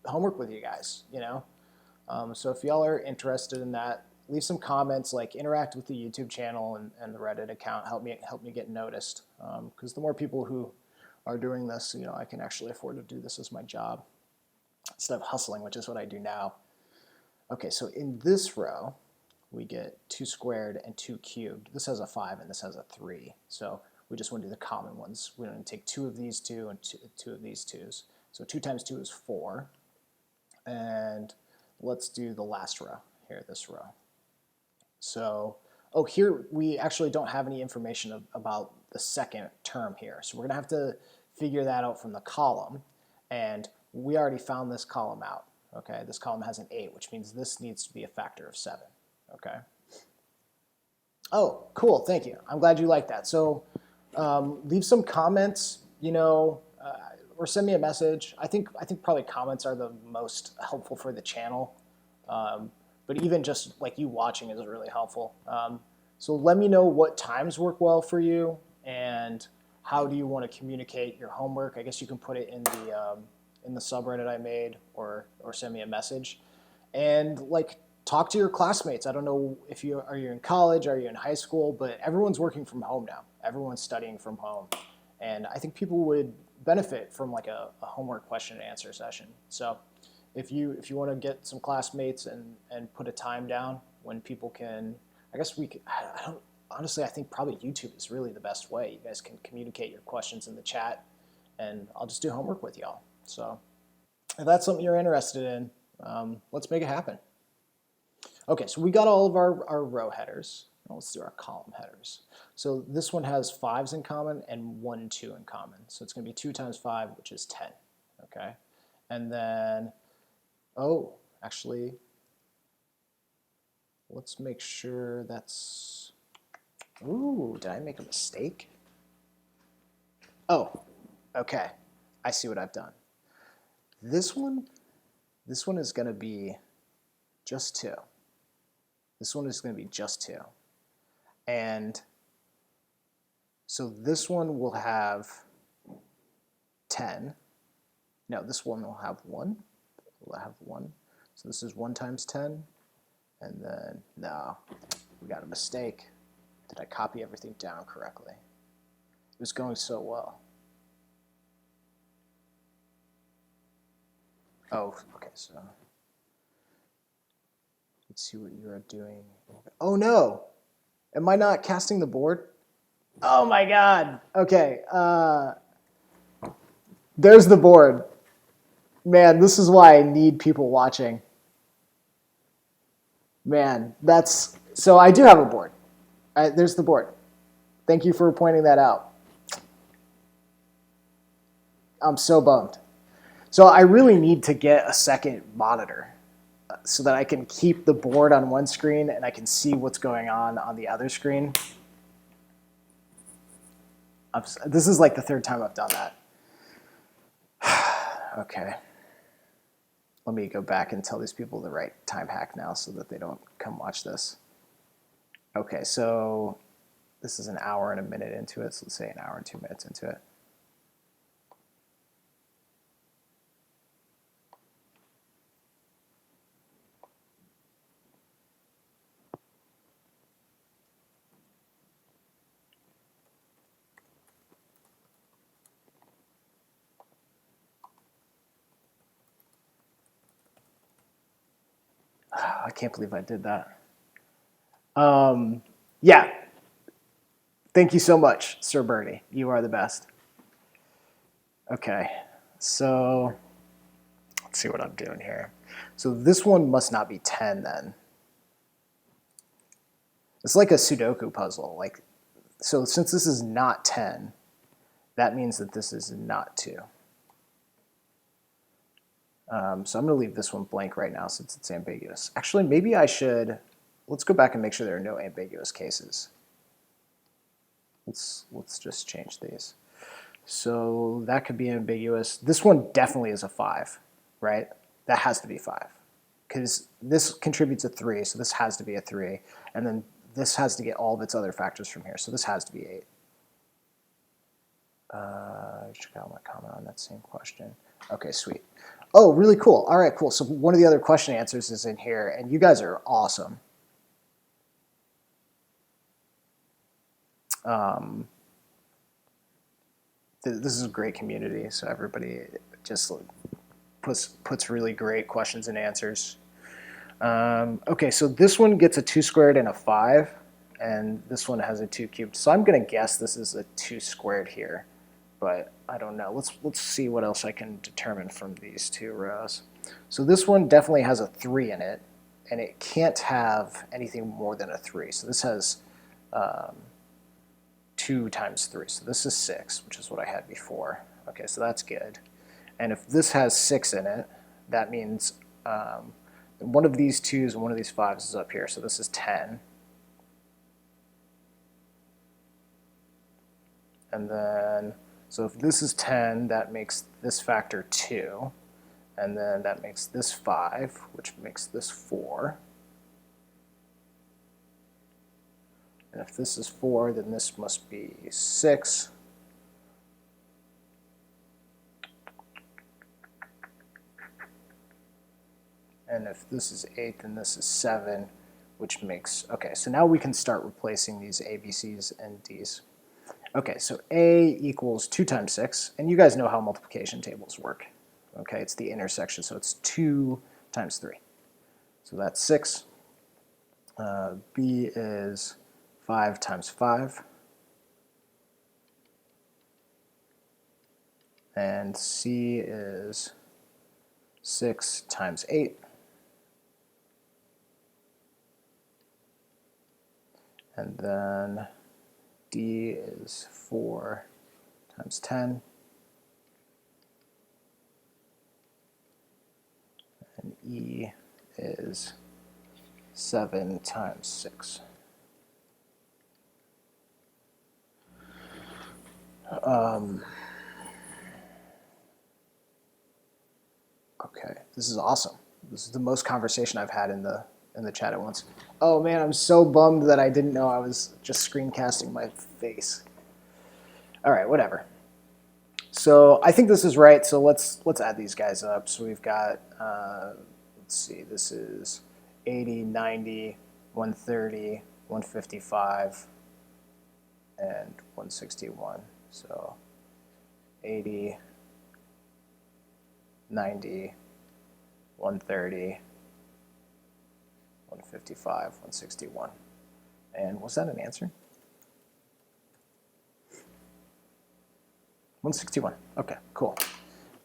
homework with you guys, you know? So if y'all are interested in that, leave some comments, like interact with the YouTube channel and the Reddit account. Help me get noticed, because the more people who are doing this, you know, I can actually afford to do this as my job instead of hustling, which is what I do now. Okay, so in this row, we get 2 squared and 2 cubed. This has a 5 and this has a 3. So we just want to do the common ones. We're going to take 2 of these 2 and 2 of these 2's. So 2 times 2 is 4. And let's do the last row here, this row. So, oh, here we actually don't have any information about the second term here. So we're going to have to figure that out from the column. And we already found this column out. Okay, this column has an 8, which means this needs to be a factor of 7. Okay. Oh, cool. Thank you. I'm glad you like that. So leave some comments, you know, or send me a message. I think probably comments are the most helpful for the channel. But even just like you watching is really helpful. So let me know what times work well for you and how do you want to communicate your homework. I guess you can put it in the subreddit I made, or send me a message. And like, talk to your classmates. I don't know if you are in college, are you in high school, but everyone's working from home now. Everyone's studying from home. And I think people would benefit from like a homework question and answer session. So if you want to get some classmates and put a time down when people can, I guess we could, honestly, I think probably YouTube is really the best way. You guys can communicate your questions in the chat and I'll just do homework with y'all. So if that's something you're interested in, let's make it happen. Okay, so we got all of our row headers. Now let's do our column headers. So this one has 5's in common and 1, 2 in common. So it's going to be 2 times 5, which is 10. Okay, and then, oh, actually, let's make sure that's, ooh, did I make a mistake? Oh, okay, I see what I've done. This one is going to be just 2. This one is going to be just 2. And so this one will have 10. No, this one will have 1. We'll have 1. So this is 1 times 10, and then, no, we got a mistake. Did I copy everything down correctly? It was going so well. Oh, okay, so let's see what you're doing. Oh no! Am I not casting the board? Oh my god! Okay, there's the board. Man, this is why I need people watching. Man, that's... So I do have a board. There's the board. Thank you for pointing that out. I'm so bummed. So I really need to get a second monitor so that I can keep the board on one screen and I can see what's going on the other screen. This is like the 3rd time I've done that. Okay. Let me go back and tell these people the right time hack now so that they don't come watch this. Okay, so this is 1 hour and a minute into it, so let's say 1 hour and 2 minutes into it. I can't believe I did that. Yeah. Thank you so much, Sir Bernie. You are the best. Okay, so let's see what I'm doing here. So this one must not be 10 then. It's like a Sudoku puzzle. So since this is not 10, that means that this is not 2. So I'm going to leave this one blank right now since it's ambiguous. Actually, maybe I should... Let's go back and make sure there are no ambiguous cases. Let's just change these. So that could be ambiguous. This one definitely is a 5, right? That has to be 5. Because this contributes a 3, so this has to be a 3. And then this has to get all of its other factors from here, so this has to be 8. Check out my comment on that same question. Okay, sweet. Oh, really cool. All right, cool. So one of the other question answers is in here, and you guys are awesome. This is a great community, so everybody just puts really great questions and answers. Okay, so this one gets a 2 squared and a 5, and this one has a 2 cubed. So I'm going to guess this is a 2 squared here, but I don't know. Let's see what else I can determine from these 2 rows. So this one definitely has a 3 in it, and it can't have anything more than a 3. So this has 2 times 3. So this is 6, which is what I had before. Okay, so that's good. And if this has 6 in it, that means one of these 2s and one of these 5s is up here. So this is 10. And then, so if this is 10, that makes this factor 2. And then that makes this 5, which makes this 4. And if this is 4, then this must be 6. And if this is 8, then this is 7, which makes, okay, so now we can start replacing these A, B, C's, and D's. Okay, so A equals 2 times 6, and you guys know how multiplication tables work. Okay, it's the intersection, so it's 2 times 3. So that's 6. B is 5 times 5. And C is 6 times 8. And then D is 4 times 10. And E is 7 times 6. Okay, this is awesome. This is the most conversation I've had in the chat at once. Oh man, I'm so bummed that I didn't know I was just screencasting my face. All right, whatever. So I think this is right. So let's add these guys up. So we've got let's see, this is 80, 90, 130, 155, and 161. So 80, 90, 130, 155, 161. And was that an answer? 161. Okay, cool.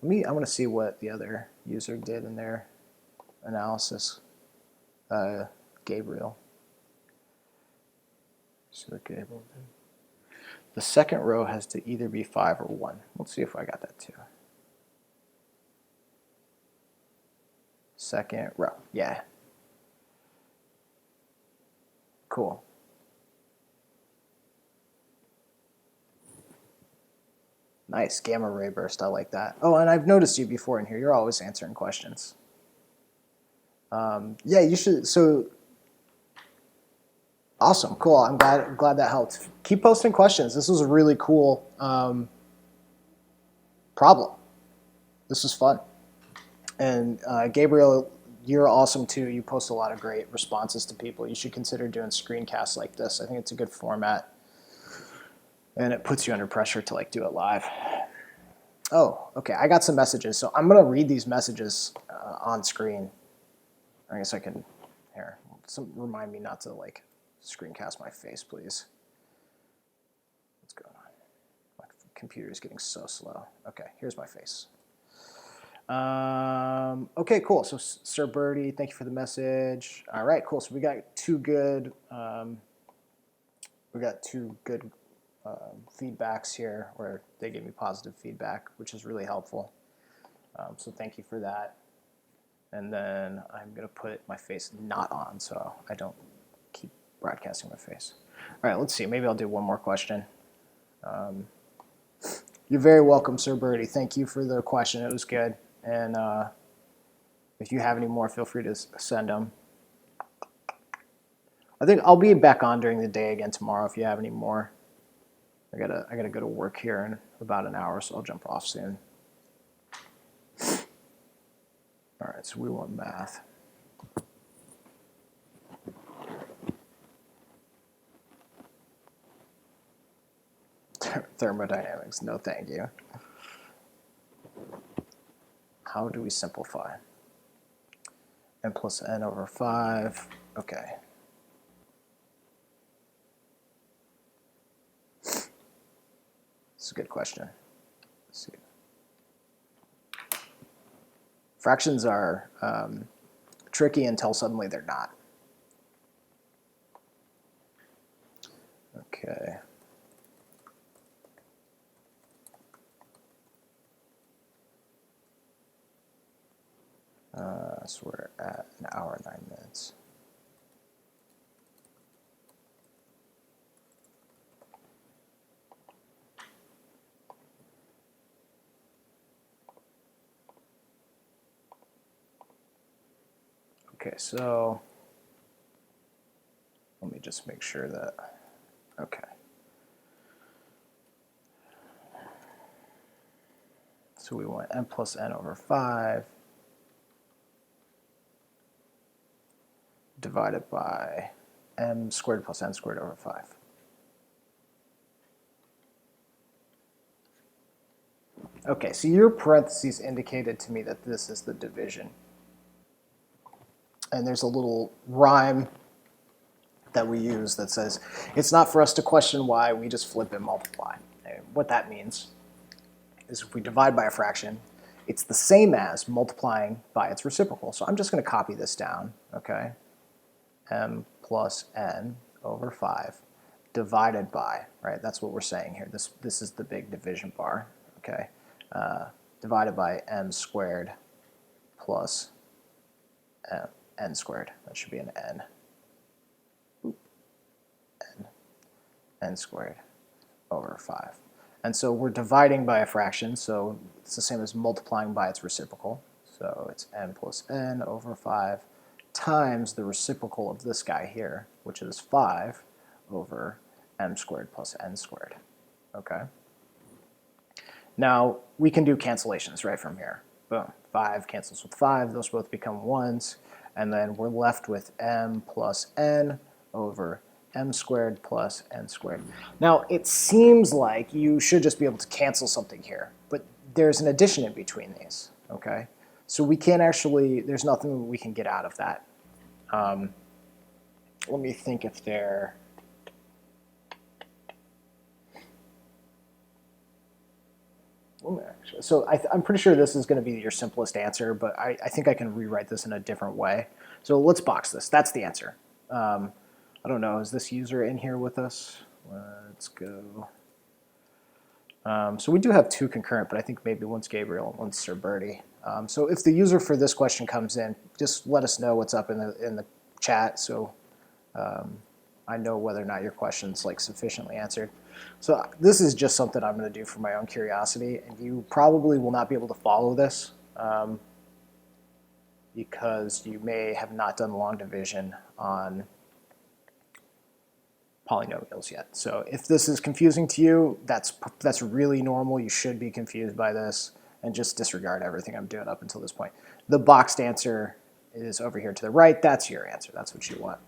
I want to see what the other user did in their analysis. Gabriel. See what Gabriel did. The second row has to either be 5 or 1. Let's see if I got that too. Second row. Yeah. Cool. Nice, gamma ray burst, I like that. Oh, and I've noticed you before in here. You're always answering questions. Yeah, you should, so, awesome, cool. I'm glad that helped. Keep posting questions. This was a really cool problem. This was fun. And Gabriel, you're awesome too. You post a lot of great responses to people. You should consider doing screencasts like this. I think it's a good format. And it puts you under pressure to like do it live. Oh, okay, I got some messages. So I'm gonna read these messages on screen. I guess I can, here, remind me not to like screencast my face, please. What's going on? My computer is getting so slow. Okay, here's my face. Okay, cool. So Sir Birdie, thank you for the message. All right, cool. So we got two good feedbacks here where they gave me positive feedback, which is really helpful. So thank you for that. And then I'm going to put my face not on so I don't keep broadcasting my face. All right, let's see. Maybe I'll do one more question. You're very welcome, Sir Birdie. Thank you for the question. It was good. And if you have any more, feel free to send them. I think I'll be back on during the day again tomorrow if you have any more. I gotta go to work here in about an hour, so I'll jump off soon. All right, so we want math. Thermodynamics, no thank you. How do we simplify? N plus n over 5, okay. This is a good question. Let's see. Fractions are tricky until suddenly they're not. Okay. So we're at an hour and 9 minutes. Okay, so let me just make sure that, okay. So we want n plus n over 5 divided by m squared plus n squared over 5. Okay, so your parentheses indicated to me that this is the division. And there's a little rhyme that we use that says, it's not for us to question why, we just flip and multiply. And what that means is if we divide by a fraction, it's the same as multiplying by its reciprocal. So I'm just going to copy this down, okay? M plus n over 5 divided by, right? That's what we're saying here. This is the big division bar, okay? Divided by m squared plus n squared. That should be an n. N squared over 5. And so we're dividing by a fraction, so it's the same as multiplying by its reciprocal. So it's m plus n over 5 times the reciprocal of this guy here, which is 5 over m squared plus n squared, okay? Now, we can do cancellations right from here. boom, 5 cancels with 5, those both become 1s, and then we're left with m plus n over m squared plus n squared. Now, it seems like you should just be able to cancel something here, but there's an addition in between these, okay? So we can't actually, there's nothing we can get out of that. Let me think if they're, so I'm pretty sure this is going to be your simplest answer, but I think I can rewrite this in a different way. So let's box this. That's the answer. I don't know, is this user in here with us? Let's go. So we do have 2 concurrent, but I think maybe one's Gabriel and one's Sir Bertie. So if the user for this question comes in, just let us know what's up in the chat, so I know whether or not your question's like sufficiently answered. So this is just something I'm going to do for my own curiosity, and you probably will not be able to follow this because you may have not done long division on polynomials yet. So if this is confusing to you, that's really normal. You should be confused by this, and just disregard everything I'm doing up until this point. The boxed answer is over here to the right. That's your answer. That's what you want.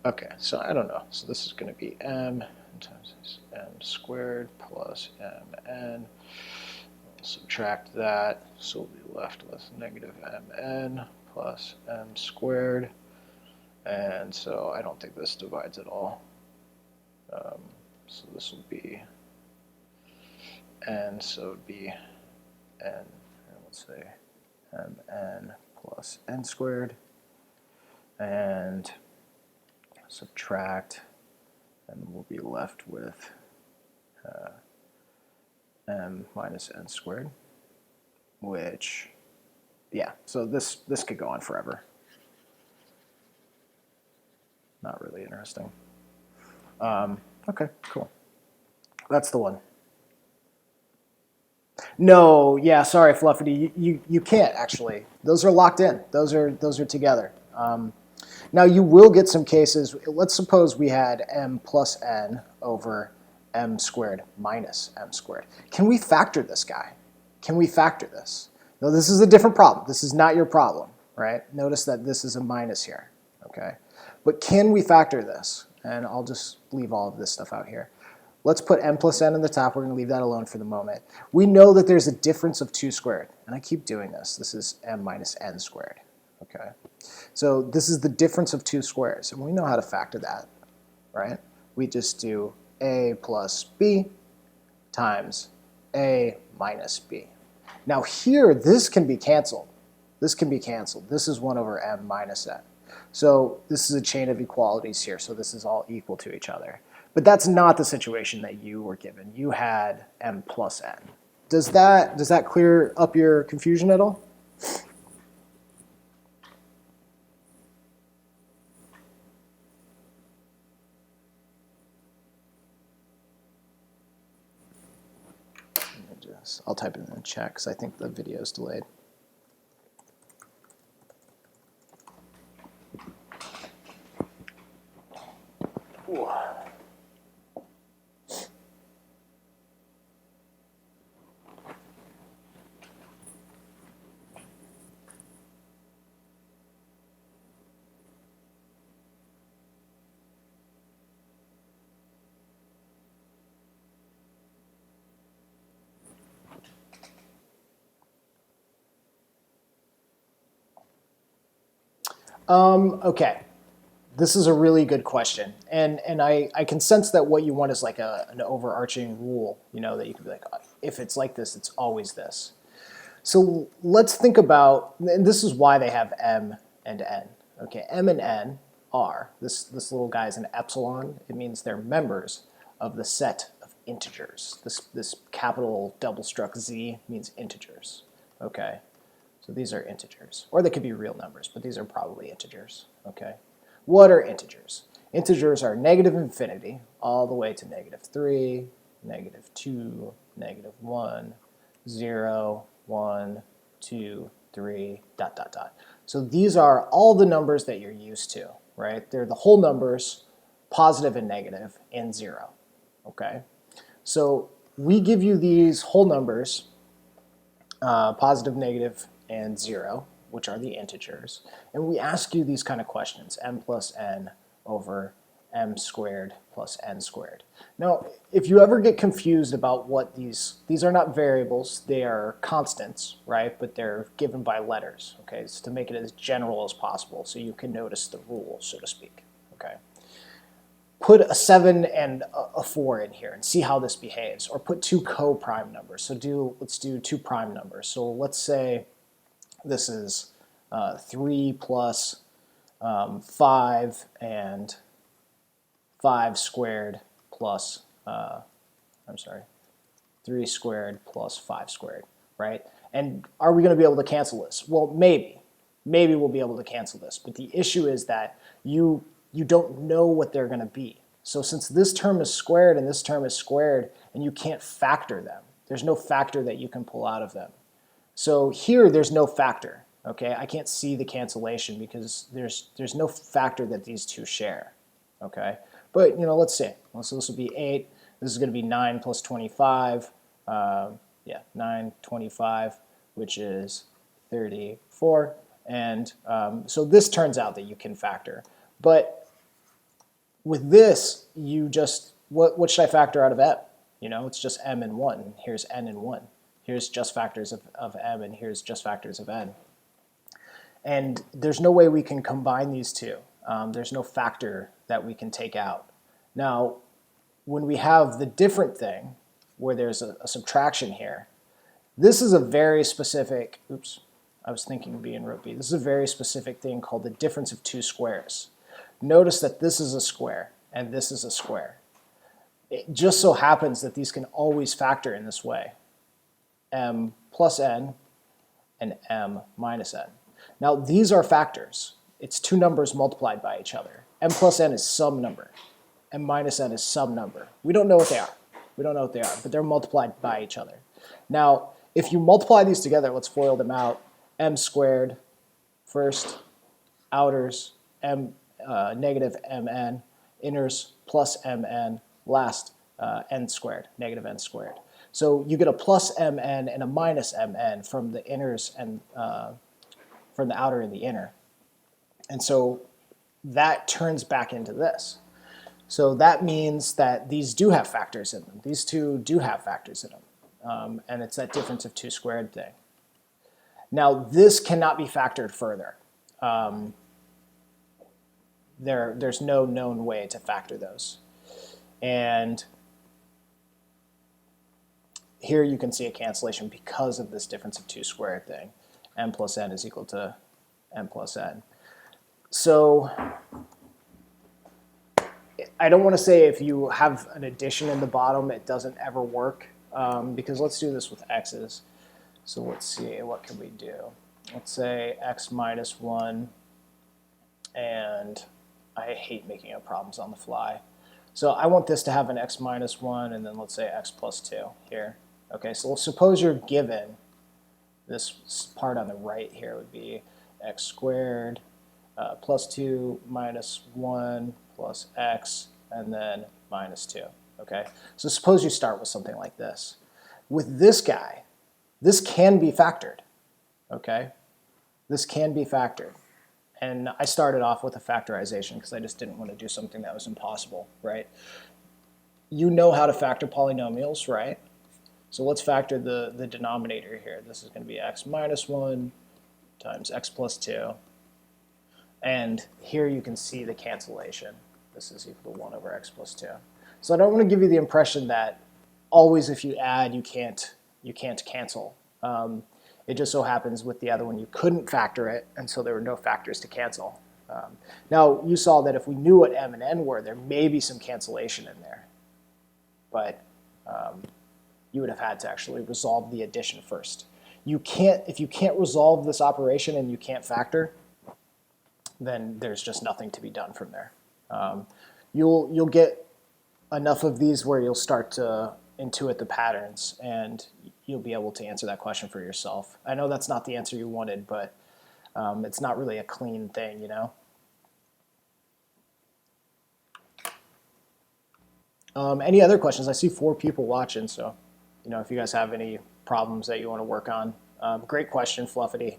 Okay, so I don't know. So this is going to be m times m squared plus mn. We'll subtract that, so we'll be left with negative mn plus m squared. And so I don't think this divides at all. So this will be n, so it would be n, let's say mn plus n squared, and subtract, and we'll be left with m minus n squared, which, yeah, so this could go on forever. Not really interesting. Okay, cool. That's the one. No, yeah, sorry, Fluffity, you can't actually. Those are locked in. Those are together. Now you will get some cases. Let's suppose we had m plus n over m squared minus m squared. Can we factor this guy? Can we factor this? No, this is a different problem. This is not your problem, right? Notice that this is a minus here, okay? But can we factor this? And I'll just leave all of this stuff out here. Let's put m plus n in the top. We're going to leave that alone for the moment. We know that there's a difference of 2 squared. And I keep doing this. This is m minus n squared. Okay. So this is the difference of 2 squares. And we know how to factor that, right? We just do a plus b times a minus b. Now here, this can be canceled. This can be canceled. This is 1 over m minus n. So this is a chain of equalities here, so this is all equal to each other. But that's not the situation that you were given. You had m plus n. Does that clear up your confusion at all? I'll type it in the chat because I think the video is delayed. Ooh. Okay, this is a really good question, and I can sense that what you want is like an overarching rule, you know, that you could be like, if it's like this, it's always this. So let's think about, and this is why they have m and n. Okay, m and n are, this little guy is an epsilon. It means they're members of the set of integers. This capital double struck z means integers. Okay. So these are integers, or they could be real numbers, but these are probably integers, okay? What are integers? Integers are negative infinity all the way to -3, -2, -1, 0, 1, 2, 3, ... So these are all the numbers that you're used to, right? They're the whole numbers, positive and negative, and 0, okay? So we give you these whole numbers, positive, negative, and 0, which are the integers. And we ask you these kind of questions, m plus n over m squared plus n squared. Now, if you ever get confused about what these are not variables, they are constants, right? But they're given by letters, okay? It's to make it as general as possible so you can notice the rule, so to speak, okay? Put a 7 and a 4 in here and see how this behaves, or put two co-prime numbers. So let's do two prime numbers. So let's say this is 3 plus 5 and 5 squared plus, 3 squared plus 5 squared, right? And are we going to be able to cancel this? Well, maybe. Maybe we'll be able to cancel this. But the issue is that you don't know what they're going to be. So since this term is squared and this term is squared, and you can't factor them, there's no factor that you can pull out of them. So here, there's no factor, okay? I can't see the cancellation because there's no factor that these two share, okay? But, let's see. So this will be 8. This is going to be 9 plus 25. 9, 25, which is 34. And so this turns out that you can factor. But with this, you just, what should I factor out of m? It's just m and 1. Here's n and 1. Here's just factors of m, and here's just factors of n. And there's no way we can combine these two. There's no factor that we can take out. Now, when we have the different thing, where there's a subtraction here, this is a very specific, oops, I was thinking B and root B. This is a very specific thing called the difference of two squares. Notice that this is a square and this is a square. It just so happens that these can always factor in this way. M plus n and m minus n. Now these are factors. It's two numbers multiplied by each other. M plus n is some number. M minus n is some number. We don't know what they are. We don't know what they are, but they're multiplied by each other. Now, if you multiply these together, let's FOIL them out. M squared first, outers, negative mn, inners plus mn, last n squared, negative n squared. So you get a plus mn and a minus mn from the inners and from the outer and the inner. And so that turns back into this. So that means that these do have factors in them. These two do have factors in them. And it's that difference of two squared thing. Now this cannot be factored further. There's no known way to factor those. And here you can see a cancellation because of this difference of two squared thing. M plus n is equal to m plus n. So I don't want to say if you have an addition in the bottom, it doesn't ever work, because let's do this with x's. So let's see, what can we do? Let's say x minus 1, and I hate making up problems on the fly. So I want this to have an x minus 1, and then let's say x plus 2 here. Okay, so suppose you're given this part on the right here would be x squared plus 2 minus 1 plus x, and then minus 2. Okay, so suppose you start with something like this. With this guy, this can be factored. Okay, this can be factored. And I started off with a factorization because I just didn't want to do something that was impossible, right? You know how to factor polynomials, right? So let's factor the denominator here. This is going to be x minus 1 times x plus 2. And here you can see the cancellation. This is equal to 1 over x plus 2. So I don't want to give you the impression that always if you add, you can't cancel. It just so happens with the other one you couldn't factor it, and so there were no factors to cancel. Now, you saw that if we knew what m and n were, there may be some cancellation in there. But you would have had to actually resolve the addition first. If you can't resolve this operation and you can't factor, then there's just nothing to be done from there. You'll get enough of these where you'll start to intuit the patterns, and you'll be able to answer that question for yourself. I know that's not the answer you wanted, but it's not really a clean thing, you know? Any other questions? I see 4 people watching, so if you guys have any problems that you want to work on, Great question, Fluffity.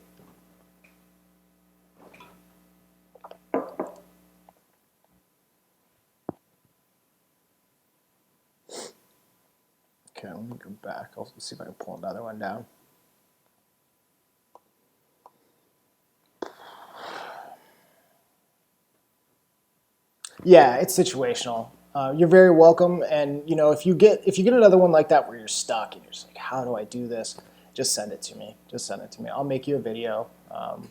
Okay, let me go back. I'll see if I can pull another one down. Yeah, it's situational. You're very welcome, and you know, if you get another one like that where you're stuck and you're just like, how do I do this? Just send it to me. Just send it to me. I'll make you a video,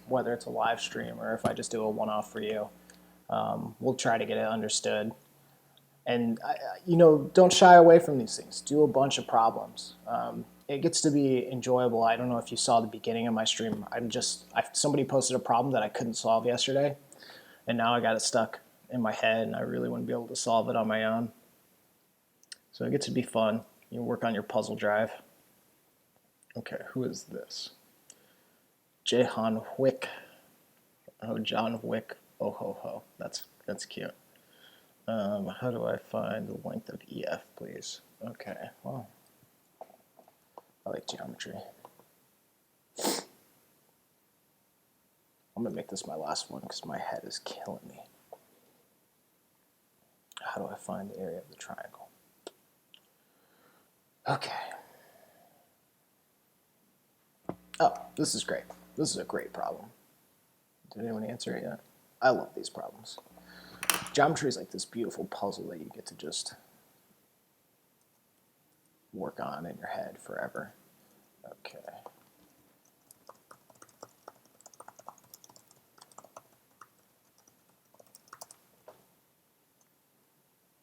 whether it's a live stream or if I just do a one-off for you. We'll try to get it understood. And you know, don't shy away from these things. Do a bunch of problems. It gets to be enjoyable. I don't know if you saw the beginning of my stream. Somebody posted a problem that I couldn't solve yesterday, and now I got it stuck in my head, and I really want to be able to solve it on my own. So it gets to be fun. You work on your puzzle drive. Okay, who is this? Jehan Wick. Oh, John Wick. Oh ho ho. That's cute. How do I find the length of EF, please? Okay, well, I like geometry. I'm gonna make this my last one because my head is killing me. How do I find the area of the triangle? Okay. Oh, this is great. This is a great problem. Did anyone answer it yet? I love these problems. Geometry is like this beautiful puzzle that you get to just work on in your head forever. Okay.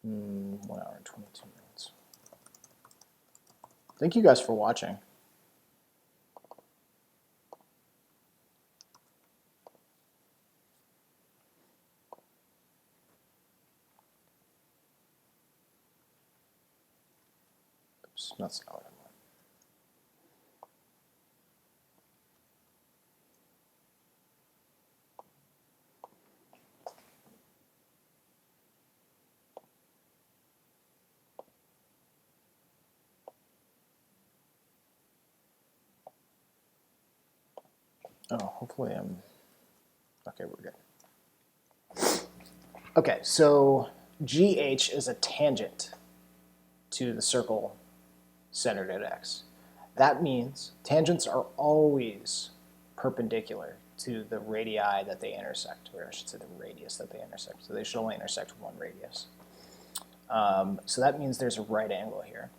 Hmm, 1 hour and 22 minutes. Thank you guys for watching. Oops, that's not what I want. Oh, hopefully I'm, okay, we're good. Okay, so GH is a tangent to the circle centered at X. That means tangents are always perpendicular to the radii that they intersect, or I should say the radius that they intersect. So they should only intersect one radius. So that means there's a right angle here.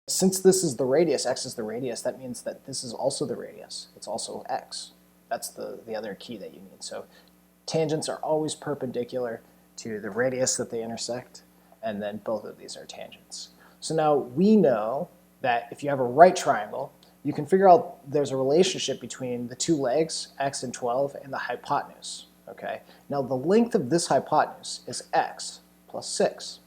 Since this is the radius, X is the radius, that means that this is also the radius. It's also X. That's the other key that you need. So tangents are always perpendicular to the radius that they intersect, and then both of these are tangents. So now we know that if you have a right triangle, you can figure out there's a relationship between the two legs, x and 12, and the hypotenuse. Okay. Now the length of this hypotenuse is x plus 6.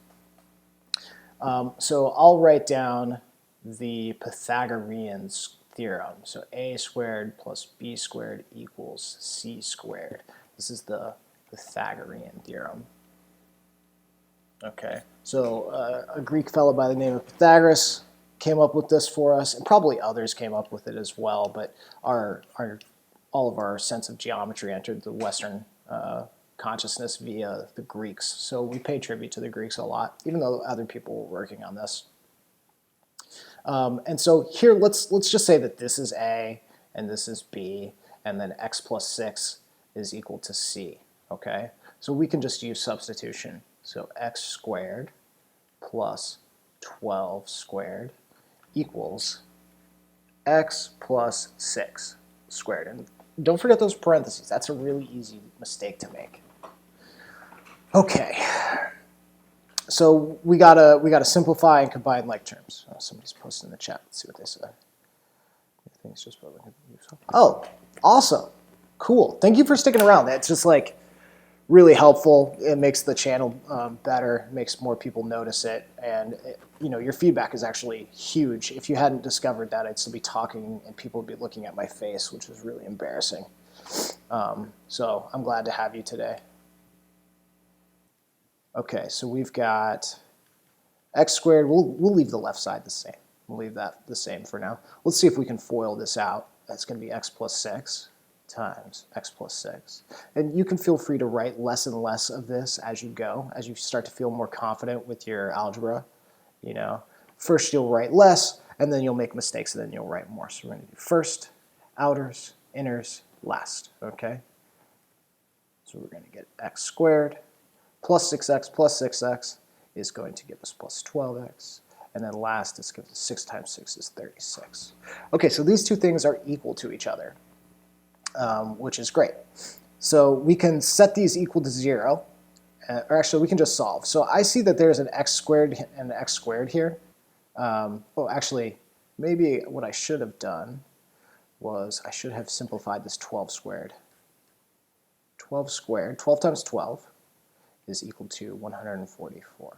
So I'll write down the Pythagorean theorem. So a squared plus b squared equals c squared. This is the Pythagorean theorem. Okay, so a Greek fellow by the name of Pythagoras came up with this for us, and probably others came up with it as well, but all of our sense of geometry entered the Western consciousness via the Greeks. So we pay tribute to the Greeks a lot, even though other people were working on this. And so here, let's just say that this is A, and this is B, and then x plus 6 is equal to c, okay? So we can just use substitution. So x squared plus 12 squared equals x plus 6 squared. And don't forget those parentheses. That's a really easy mistake to make. Okay. So we gotta simplify and combine like terms. Oh, somebody's posting in the chat. Let's see what they say. Just oh, awesome, cool. Thank you for sticking around. That's just like really helpful. It makes the channel better, makes more people notice it, and you know, your feedback is actually huge. If you hadn't discovered that, I'd still be talking and people would be looking at my face, which is really embarrassing. So I'm glad to have you today. Okay, so we've got x squared. We'll leave the left side the same. We'll leave that the same for now. Let's see if we can FOIL this out. That's going to be x plus 6 times x plus 6. And you can feel free to write less and less of this as you go, as you start to feel more confident with your algebra. You know, first you'll write less, and then you'll make mistakes, and then you'll write more. So we're going to do first, outers, inners, last, okay? So we're going to get x squared plus 6x is going to give us plus 12x. And then last is going to 6 times 6 is 36. Okay, so these two things are equal to each other, which is great. So we can set these equal to 0, or actually we can just solve. So I see that there's an x squared and an x squared here. Oh, actually, maybe what I should have done was I should have simplified this 12 squared. 12 squared, 12 times 12 is equal to 144.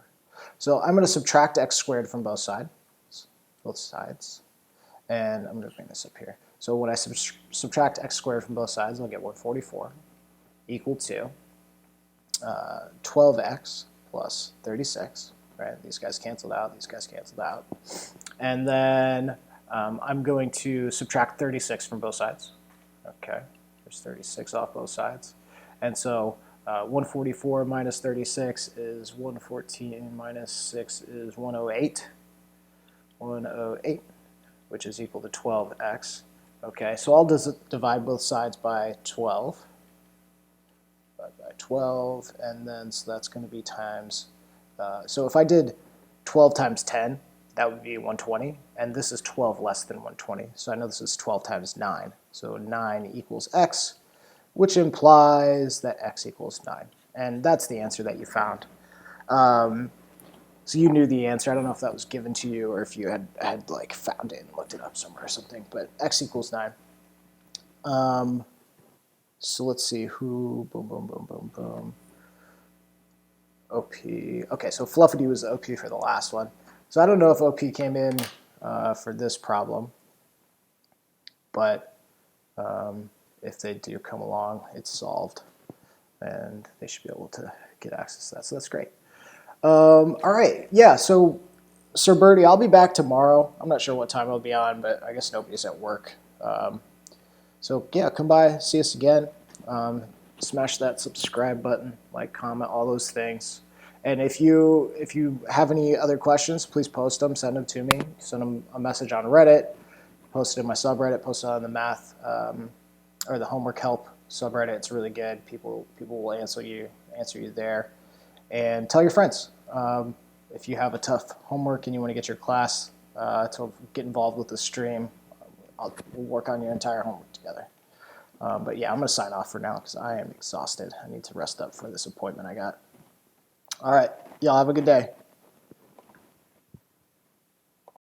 So I'm going to subtract x squared from both sides, and I'm going to bring this up here. So when I subtract x squared from both sides, I'll get 144 equal to 12x plus 36, right? These guys canceled out, these guys canceled out. And then I'm going to subtract 36 from both sides. Okay, there's 36 off both sides. And so 144 minus 36 is 114 minus 6 is 108. 108, which is equal to 12x. Okay, so I'll just divide both sides by 12. Divide by 12, and then so that's going to be times. So if I did 12 times 10, that would be 120, and this is 12 less than 120. So I know this is 12 times 9. So 9 equals x, which implies that x equals 9. And that's the answer that you found. So you knew the answer. I don't know if that was given to you or if you had like found it and looked it up somewhere or something, but x equals 9. So let's see who, boom, boom, boom, boom, boom. OP. Okay, so Fluffity was OP for the last one. So I don't know if OP came in for this problem, but if they do come along, it's solved, and they should be able to get access to that. So that's great. All right, yeah, so Sir Birdie, I'll be back tomorrow. I'm not sure what time I'll be on, but I guess nobody's at work. So yeah, come by, see us again. Smash that subscribe button, like, comment, all those things. And if you have any other questions, please post them, send them to me. Send them a message on Reddit, post it in my subreddit, post it on the math or the homework help subreddit. It's really good. People will answer you there. And tell your friends. If you have a tough homework and you want to get your class to get involved with the stream, we'll work on your entire homework together. But yeah, I'm going to sign off for now because I am exhausted. I need to rest up for this appointment I got. All right, y'all have a good day.